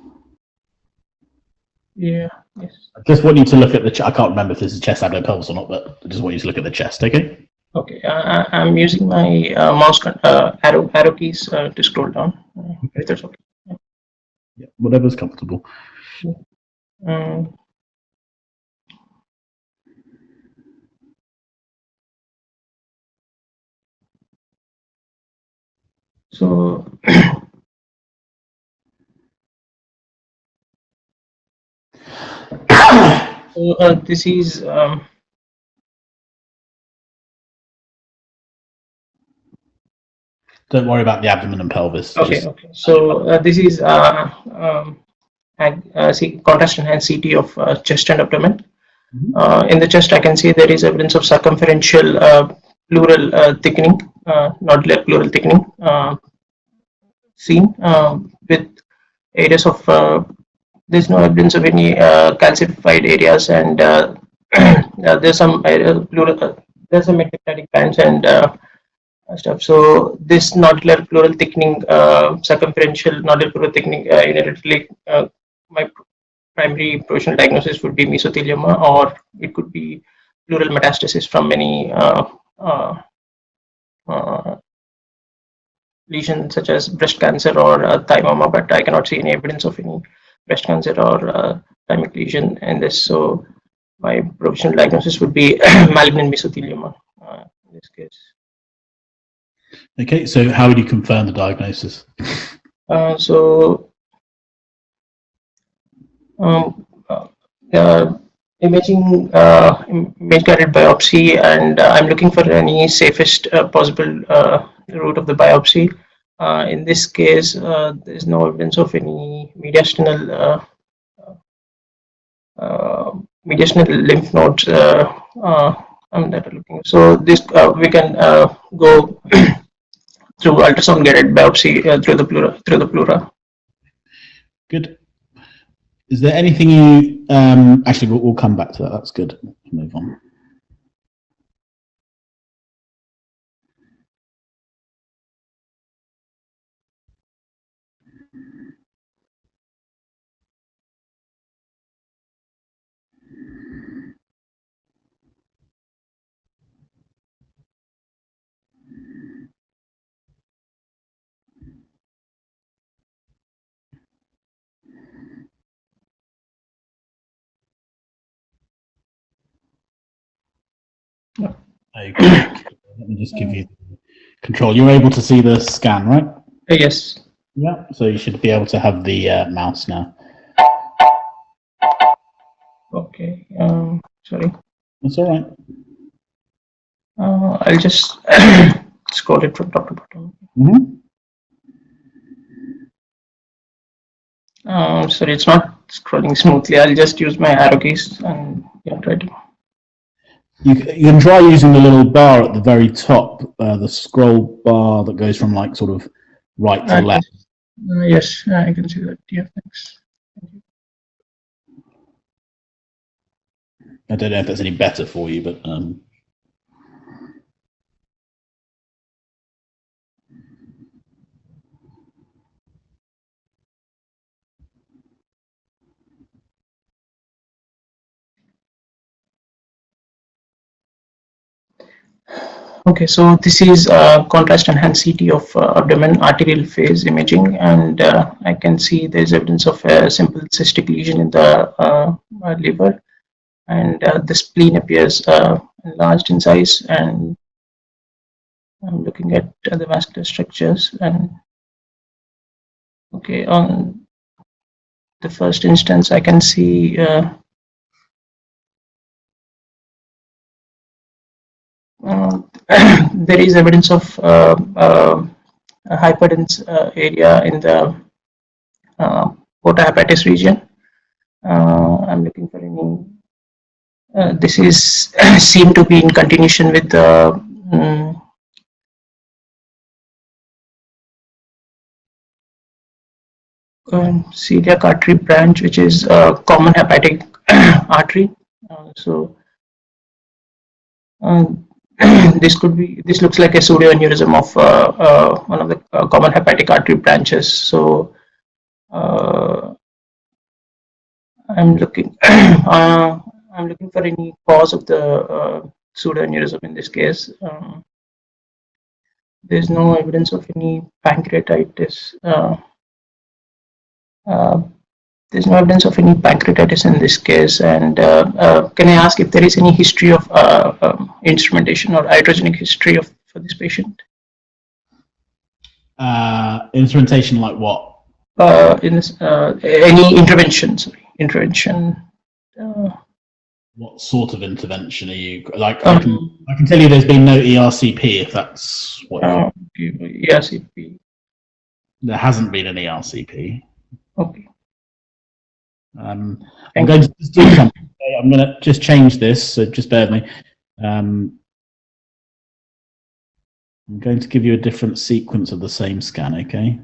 Yeah. Yes. I just want you to look at the I can't remember if this is chest, abdomen, pelvis or not, but I just want you to look at the chest, okay? Okay. I'm using my mouse arrow keys to scroll down. If that's okay. Yeah, whatever's comfortable. So this is Don't worry about the abdomen and pelvis. okay. Just, Okay. So this is contrast enhanced CT of chest and abdomen. In the chest, I can see there is evidence of circumferential pleural thickening, nodular pleural thickening seen with areas of there's no evidence of any calcified areas, and there's some pleural, there's some metastatic bands and stuff. So this nodular pleural thickening, circumferential nodular pleural thickening, inherently, my primary provisional diagnosis would be mesothelioma, or it could be pleural metastasis from any uh, lesion such as breast cancer or thymoma, but I cannot see any evidence of any breast cancer or thymic lesion in this. So my provisional diagnosis would be malignant mesothelioma in this case. Okay, so how would you confirm the diagnosis? So imaging, image guided biopsy, and I'm looking for any safest possible route of the biopsy. In this case, there is no evidence of any mediastinal mediastinal lymph nodes that are looking. So this we can go through ultrasound guided biopsy through the pleura. Good. Is there anything you actually we'll come back to that. That's good. Move on. Okay. Let me just give you control. You're able to see the scan, right? Yes. Yeah. So you should be able to have the mouse now. Okay. Sorry. That's all right. I'll just scroll it from top to bottom. Sorry, it's not scrolling smoothly. I'll just use my arrow keys and try to. You can try using the little bar at the very top, the scroll bar that goes from like sort of right to left. Yes, I can see that. Yeah, thanks. I don't know if that's any better for you, but Okay, so this is contrast enhanced CT of abdomen arterial phase imaging, and I can see there's evidence of a simple cystic lesion in the liver, and the spleen appears enlarged in size, and I'm looking at the vascular structures. And okay, on the first instance, I can see there is evidence of a hyperdense area in the porta hepatis region. I'm looking for any. This is seem to be in continuation with the celiac artery branch, which is a common hepatic artery. This could be. This looks like a pseudoaneurysm of one of the common hepatic artery branches. So I'm looking. I'm looking for any cause of the pseudoaneurysm in this case. There's no evidence of any pancreatitis. There's no evidence of any pancreatitis in this case. And can I ask if there is any history of instrumentation or iatrogenic history for this patient? instrumentation like what? In this, any intervention? Sorry, intervention. What sort of intervention are you like? I can tell you there's been no ERCP if that's what. ERCP. There hasn't been an ERCP. Okay. I'm going to just do something Okay, I'm going to just change this, so just bear with me. I'm going to give you a different sequence of the same scan, okay?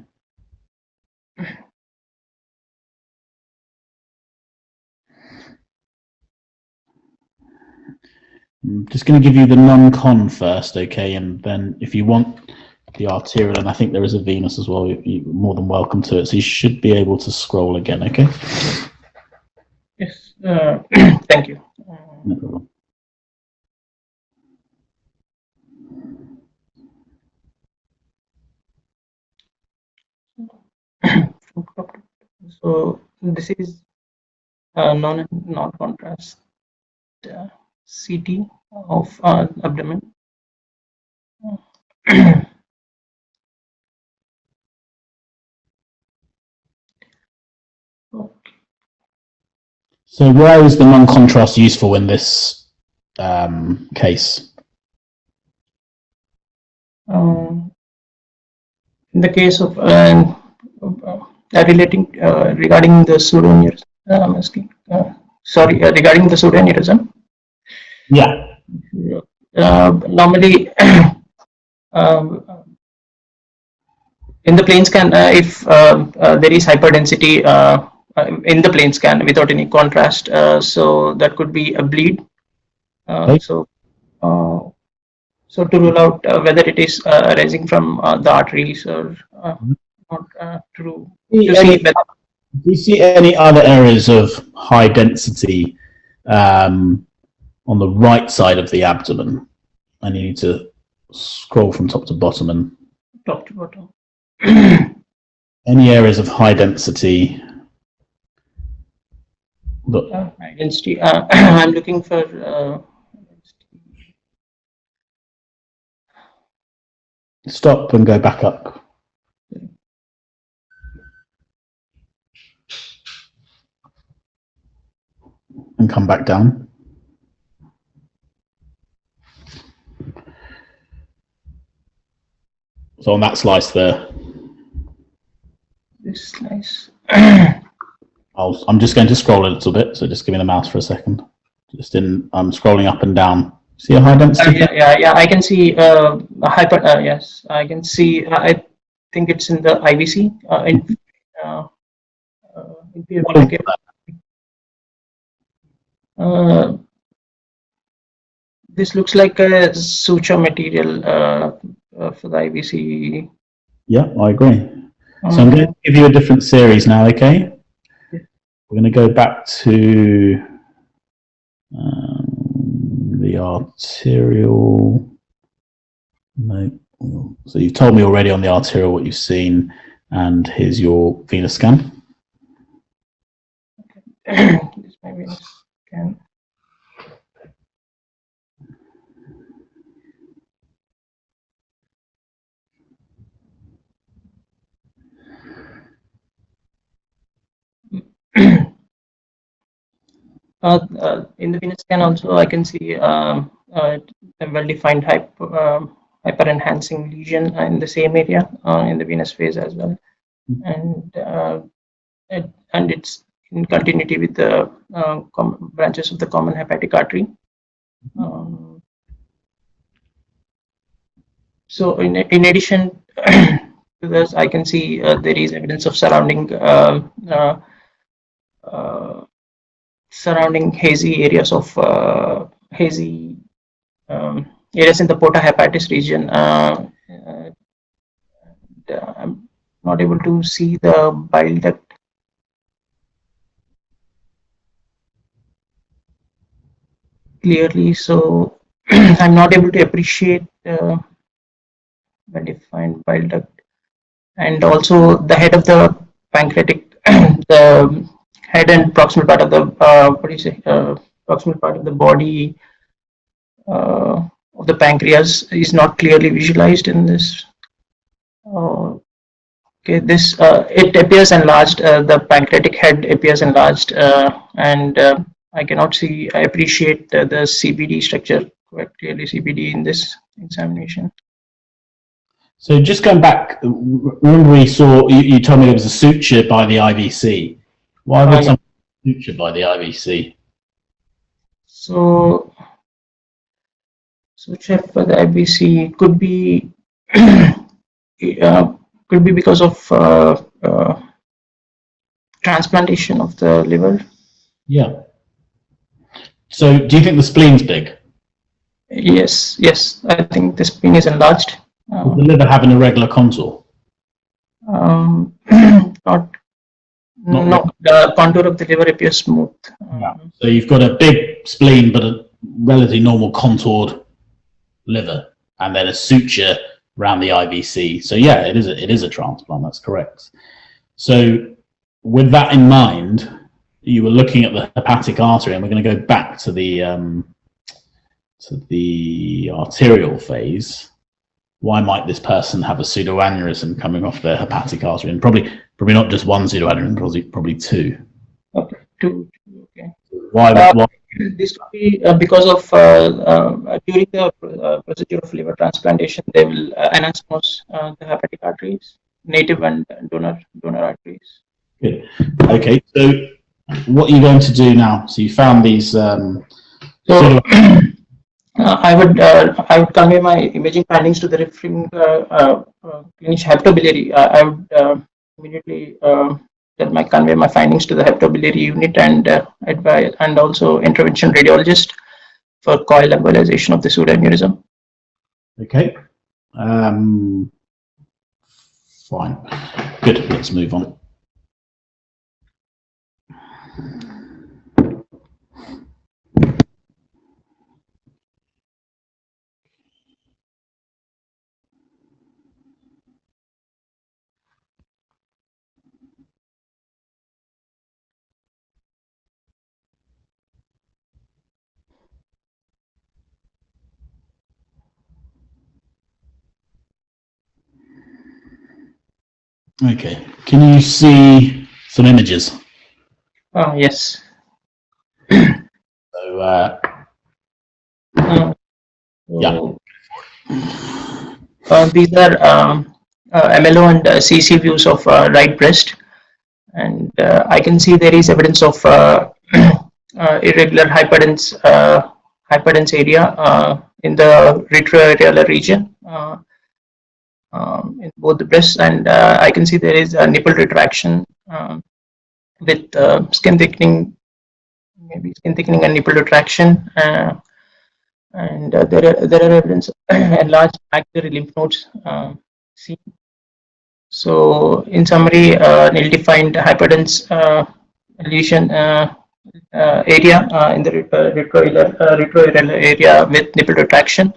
I'm just going to give you the non-con first, okay? And then if you want the arterial, and I think there is a venous as well, you're more than welcome to it. So you should be able to scroll again, okay? Yes. Thank you. No problem. So this is non-contrast CT of abdomen. Okay. So why is the non-contrast useful in this case? In the case of regarding the pseudoaneurysm, I'm asking. Sorry, regarding the pseudoaneurysm. Yeah. Normally, in the plain scan, if there is hyperdensity in the plain scan without any contrast, so that could be a bleed. Okay. So to rule out whether it is arising from the arteries or not, to see whether. Do you see any other areas of high density on the right side of the abdomen? And you need to scroll from top to bottom and Top to bottom. any areas of high density. Look. High density. I'm looking for. Stop and go back up. And come back down. So on that slice there. This slice. I'm just going to scroll a little bit, so just give me the mouse for a second. I'm scrolling up and down. See a high density? Yeah. I can see hyper. Yes, I can see. I think it's in the IVC. This looks like a suture material for the IVC. Yeah, I agree. So I'm going to give you a different series now, okay? Yeah. We're going to go back to the arterial. No. So you've told me already on the arterial what you've seen, and here's your venous scan. Okay. This is my venous scan. In the venous scan also I can see a well-defined hyper-enhancing lesion in the same area in the venous phase as well, and it's in continuity with the branches of the common hepatic artery. So in addition to this, I can see there is evidence of surrounding hazy areas of hazy areas in the porta hepatis region. I'm not able to see the bile duct. Clearly, so I'm not able to appreciate well-defined bile duct, and also the head of the pancreatic, the head and proximal part of the proximal part of the body of the pancreas is not clearly visualized in this. Okay, this it appears enlarged. The pancreatic head appears enlarged, and I cannot see. I appreciate the CBD structure quite clearly. CBD in this examination. So just going back, remember we saw, you told me there was a suture by the IVC. Why would someone suture by the IVC? So check for the IBC could be could be because of transplantation of the liver. Yeah. So do you think the spleen's big? Yes, I think the spleen is enlarged. Does the liver have an irregular contour? Not Not no, the contour of the liver appears smooth. Yeah. So you've got a big spleen, but a relatively normal contoured liver, and then a suture around the IVC. So yeah, it is a transplant. That's correct. So with that in mind, you were looking at the hepatic artery, and we're going to go back to the arterial phase. Why might this person have a pseudoaneurysm coming off their hepatic artery? And probably not just one pseudoaneurysm, probably two. Okay, two. Okay. Why? This could be because of during the procedure of liver transplantation, they will anasmose the hepatic arteries, native and donor arteries. Good. Okay. So what are you going to do now? So you found these. I would convey my imaging findings to the referring clinician hepatobiliary. I would immediately convey my findings to the hepatobiliary unit and advise, and also intervention radiologist for coil embolization of the pseudoaneurysm. Okay. Fine. Good. Let's move on. Okay. Can you see some images? Yes. So yeah. These are MLO and CC views of right breast, and I can see there is evidence of irregular hyperdense area in the retroareolar region in both the breasts, and I can see there is a nipple retraction with skin thickening, maybe skin thickening and nipple retraction. And there are evidence of enlarged axillary lymph nodes seen. So in summary, an ill-defined hyperdense lesion area in the retroareolar area with nipple retraction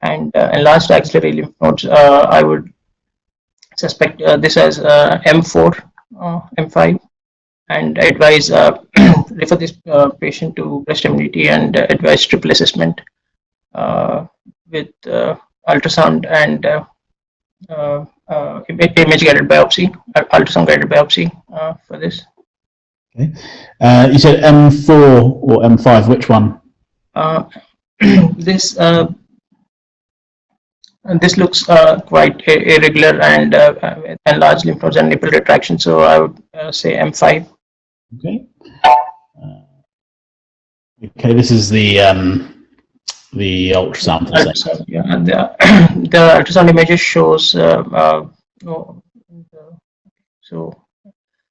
and enlarged axillary lymph nodes. I would suspect this as M4, M5, and advise refer this patient to breast MDT and advise triple assessment with ultrasound and image guided biopsy, ultrasound guided biopsy for this. Okay. You said M4 or M5. Which one? This looks quite irregular and enlarged lymph nodes and nipple retraction. So I would say M5. Okay. Okay. This is the ultrasound. Yeah, and the ultrasound images shows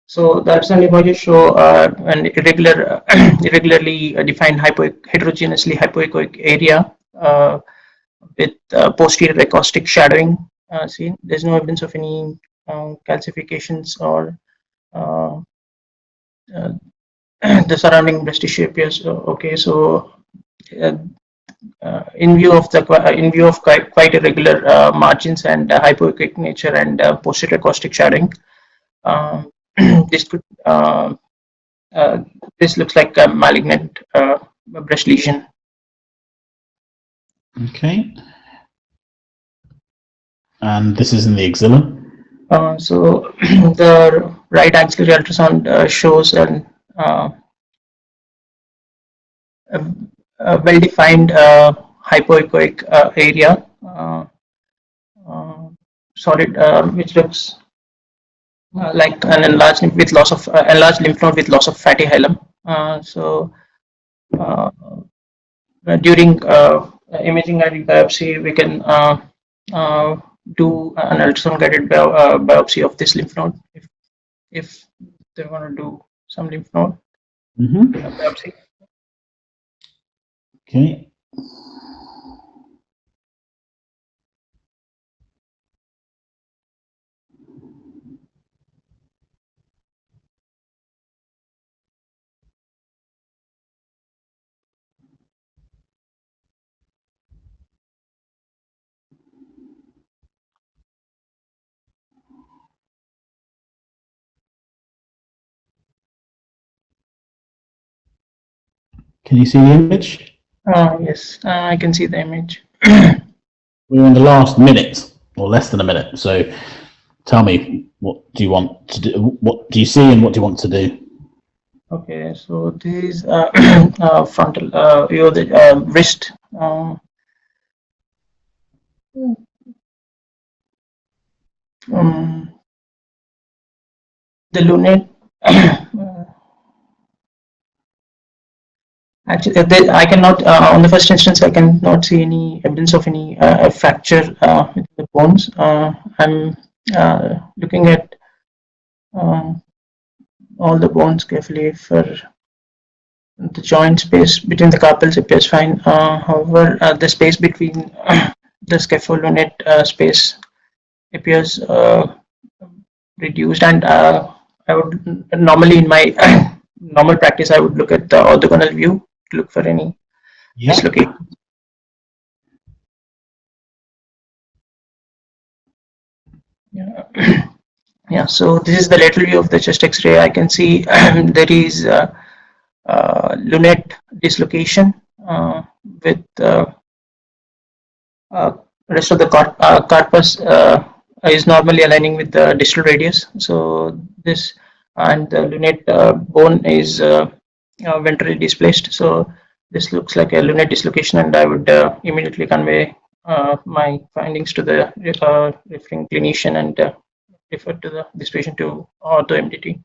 so the ultrasound images show an irregularly defined heterogeneously hypoechoic area with posterior acoustic shadowing seen. There's no evidence of any calcifications or the surrounding breast tissue appears okay. So in view of quite irregular margins and hypoechoic nature and posterior acoustic shadowing, this looks like a malignant breast lesion. Okay. And this is in the axilla. So the right axillary ultrasound shows a well-defined hypoechoic area, solid, which looks like an enlarged lymph with loss of enlarged lymph node with loss of fatty hilum. during imaging and biopsy, we can do an ultrasound guided biopsy of this lymph node if they want to do some lymph node biopsy. Okay. Can you see the image? Yes, I can see the image. We're in the last minute, or less than a minute. So tell me, what do you want to do? What do you see, and what do you want to do? Okay, so this is frontal view of the wrist. The lunate. Actually, I cannot. On the first instance, I cannot see any evidence of any fracture in the bones. I'm looking at all the bones carefully for the joint space between the carpals appears fine. However, the space between the scapholunate space appears reduced, and I would normally in my normal practice I would look at the orthogonal view to look for any dislocation. Yeah. Yeah, so this is the lateral view of the chest X-ray. I can see there is lunate dislocation with rest of the carpus is normally aligning with the distal radius. So this and the lunate bone is ventrally displaced. So this looks like a lunate dislocation, and I would immediately convey my findings to the referring clinician and refer to this patient to ortho MDT,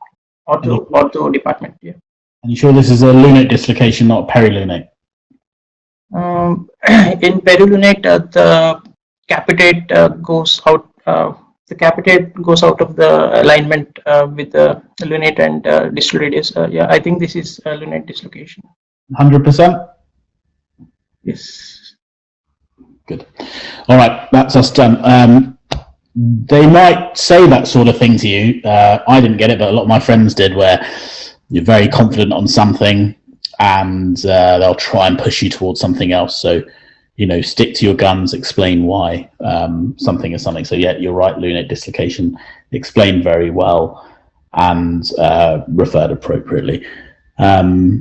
ortho department. Yeah. And you sure this is a lunate dislocation, not a perilunate? In perilunate, the capitate goes out. The capitate goes out of the alignment with the lunate and distal radius. Yeah, I think this is a lunate dislocation. 100%. Yes. Good. All right, that's us done. They might say that sort of thing to you. I didn't get it, but a lot of my friends did, where you're very confident on something and they'll try and push you towards something else. So, you know, stick to your guns, explain why something is something. So yeah, you're right, lunate dislocation, explained very well and referred appropriately. I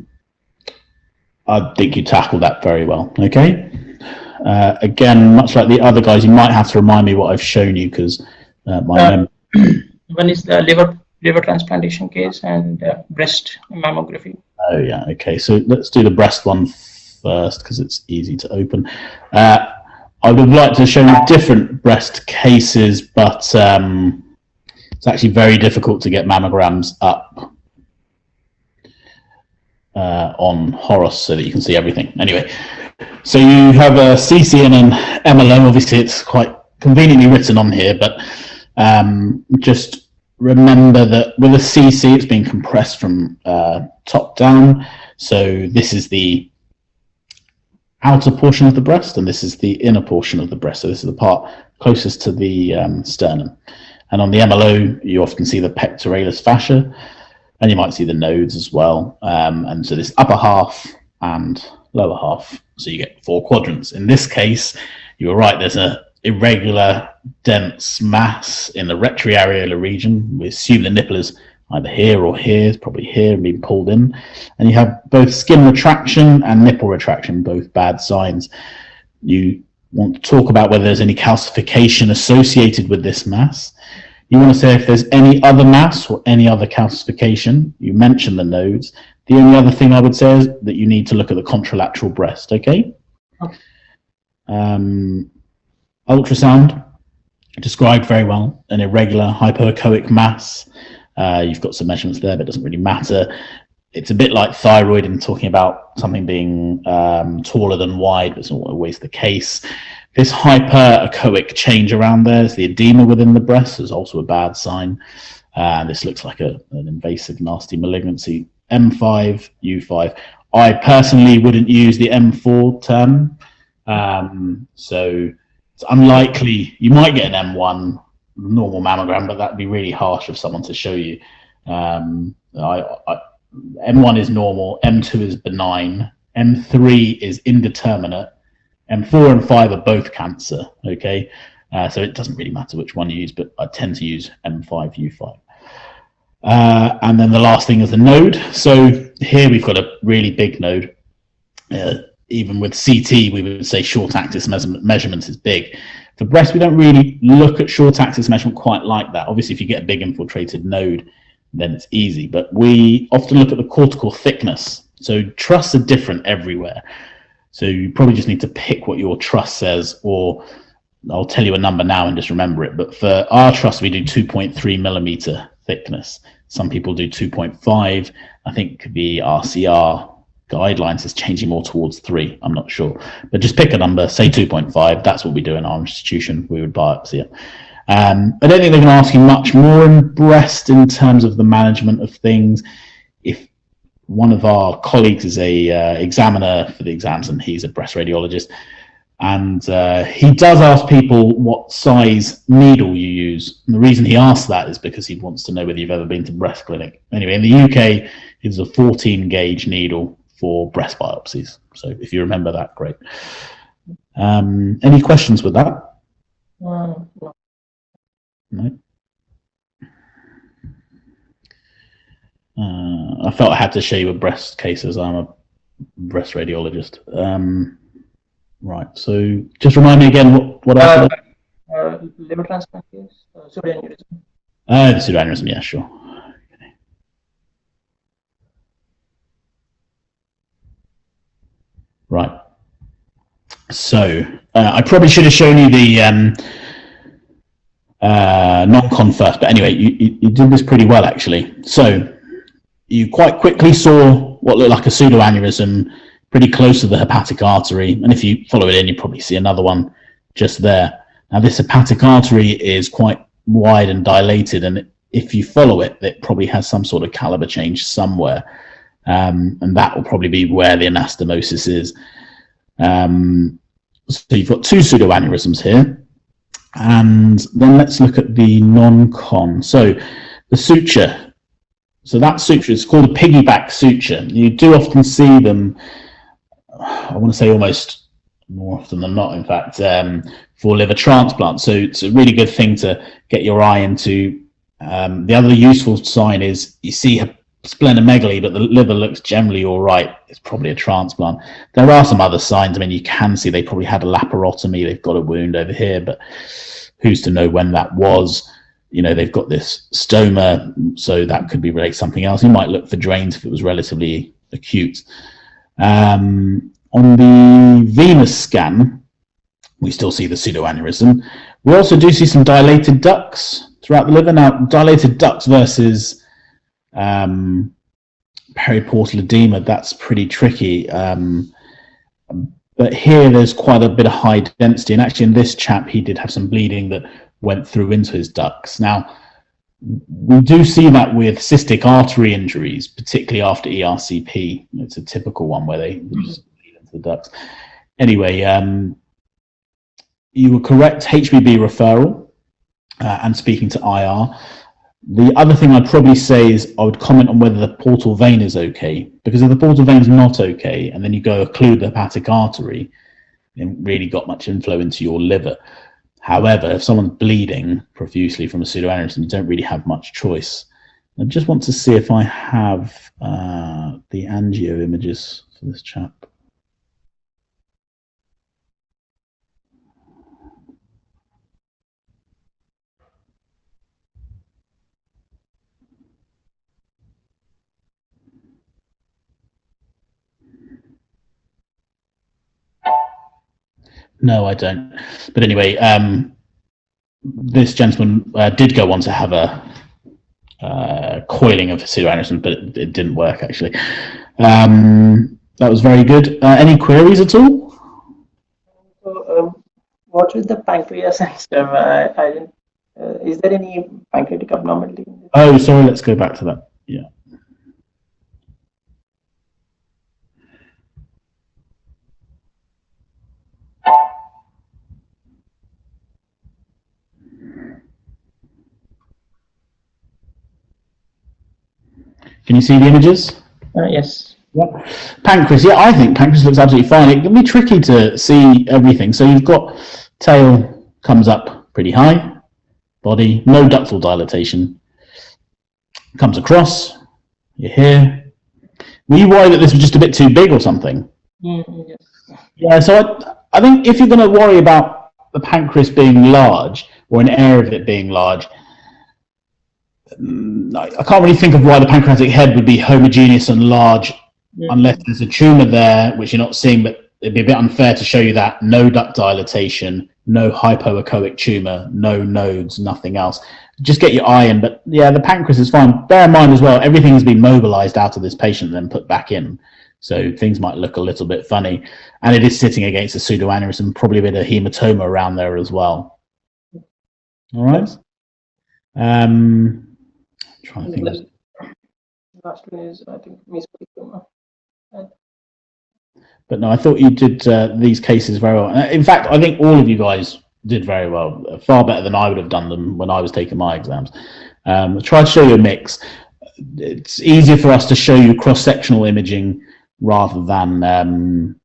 think you tackled that very well. Okay. Again, much like the other guys, you might have to remind me what I've shown you, because my one is the liver transplantation case and breast mammography. Oh yeah, okay. So let's do the breast one first because it's easy to open. I would have liked to show you different breast cases, but it's actually very difficult to get mammograms up on Horus so that you can see everything. Anyway, so you have a CC and an MLO. Obviously, it's quite conveniently written on here, but just remember that with a CC, it's being compressed from top down. So this is the outer portion of the breast, and this is the inner portion of the breast. So this is the part closest to the sternum. And on the MLO, you often see the pectoralis fascia, and you might see the nodes as well. And so this upper half and lower half. So you get 4 quadrants. In this case, you were right, there's a irregular, dense mass in the retroareolar region. We assume the nipple is either here or here, it's probably here and being pulled in. And you have both skin retraction and nipple retraction, both bad signs. You want to talk about whether there's any calcification associated with this mass. You want to say if there's any other mass or any other calcification. You mentioned the nodes. The only other thing I would say is that you need to look at the contralateral breast, okay? Okay. Ultrasound, described very well, an irregular hypoechoic mass. You've got some measurements there, but it doesn't really matter. it's a bit like thyroid and talking about something being taller than wide, but it's not always the case. This hyperechoic change around there is the edema within the breast, is also a bad sign. This looks like an invasive, nasty malignancy. M5, U5. I personally wouldn't use the M4 term. So it's unlikely. You might get an M1 normal mammogram, but that'd be really harsh of someone to show you. M1 is normal, M2 is benign, M3 is indeterminate, M4 and 5 are both cancer, okay? So it doesn't really matter which one you use, but I tend to use M5, U5. And then the last thing is the node. So here we've got a really big node. Even with CT, we would say short axis measurement is big. For breast, we don't really look at short axis measurement quite like that. Obviously, if you get a big infiltrated node, then it's easy. But we often look at the cortical thickness. So trusts are different everywhere. So you probably just need to pick what your trust says, or I'll tell you a number now and just remember it. But for our trust, we do 2.3 millimeter thickness. Some people do 2.5. I think the FRCR guidelines is changing more towards 3. I'm not sure. But just pick a number, say 2.5. That's what we do in our institution. We would biopsy it. I don't think they're going to ask you much more in breast in terms of the management of things. If one of our colleagues is a examiner for the exams, and he's a breast radiologist, and he does ask people what size needle you use. And the reason he asks that is because he wants to know whether you've ever been to breast clinic. Anyway, in the UK, it's a 14 gauge needle for breast biopsies. So if you remember that, great. Any questions with that? No. No. I felt I had to show you a breast case as I'm a breast radiologist. Right, so just remind me again what else? Liver transplant case, pseudoaneurysm. The pseudoaneurysm, yeah, sure. Okay. Right. So I probably should have shown you the non-con first, but anyway, you did this pretty well actually. So you quite quickly saw what looked like a pseudoaneurysm pretty close to the hepatic artery, and if you follow it in, you probably see another one just there. Now this hepatic artery is quite wide and dilated, and if you follow it, it probably has some sort of caliber change somewhere, and that will probably be where the anastomosis is. So you've got 2 pseudoaneurysms here. And then let's look at the non-con. So the suture. So that suture is called a piggyback suture. You do often see them, I want to say almost more often than not, in fact, for liver transplant. So it's a really good thing to get your eye into. The other useful sign is you see splenomegaly, but the liver looks generally all right. It's probably a transplant. There are some other signs. I mean, you can see they probably had a laparotomy. They've got a wound over here, but who's to know when that was? You know, they've got this stoma, so that could be related to something else. You might look for drains if it was relatively acute. On the venous scan, we still see the pseudoaneurysm. We also do see some dilated ducts throughout the liver. Now, dilated ducts versus periportal edema, that's pretty tricky. But here there's quite a bit of high density, and actually in this chap he did have some bleeding that went through into his ducts. Now we do see that with cystic artery injuries, particularly after ERCP. It's a typical one where they just bleed into the ducts. Anyway, you were correct, HBB referral and speaking to IR. The other thing I'd probably say is I would comment on whether the portal vein is okay, because if the portal vein is not okay, and then you go occlude the hepatic artery, it hasn't really got much inflow into your liver. However, if someone's bleeding profusely from a pseudoaneurysm, you don't really have much choice. I just want to see if I have the angio images for this chap. No, I don't. But anyway, this gentleman did go on to have a coiling of pseudoaneurysm, but it didn't work actually. That was very good. Any queries at all? So, what with the pancreas and stuff? I didn't. Is there any pancreatic abnormality? Oh, sorry. Let's go back to that. Yeah. Can you see the images? Yes. Yeah. Pancreas, yeah, I think pancreas looks absolutely fine. It can be tricky to see everything. So you've got tail comes up pretty high, body, no ductal dilatation, comes across, you're here. Were you worried that this was just a bit too big or something? Yes. Yeah, so I think if you're going to worry about the pancreas being large or an area of it being large, I can't really think of why the pancreatic head would be homogeneous and large unless there's a tumour there, which you're not seeing, but it'd be a bit unfair to show you that. No duct dilatation, no hypoechoic tumour, no nodes, nothing else. Just get your eye in, but yeah, the pancreas is fine. Bear in mind as well, everything has been mobilised out of this patient and then put back in. So things might look a little bit funny. And it is sitting against a pseudoaneurysm, probably a bit of hematoma around there as well. All right. Trying to think. Last one is, I think, mesothelioma. But no, I thought you did these cases very well. In fact, I think all of you guys did very well, far better than I would have done them when I was taking my exams. Try to show you a mix. It's easier for us to show you cross-sectional imaging rather than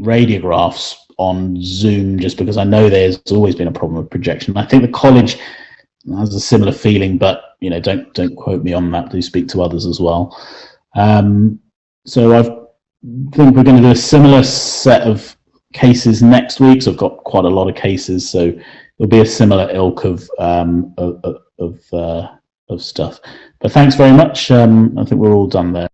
radiographs on Zoom, just because I know there's always been a problem with projection. I think the college has a similar feeling, but you know, don't quote me on that. Do speak to others as well. So I think we're going to do a similar set of cases next week. So I've got quite a lot of cases, so there'll be a similar ilk of stuff. But thanks very much. I think we're all done there.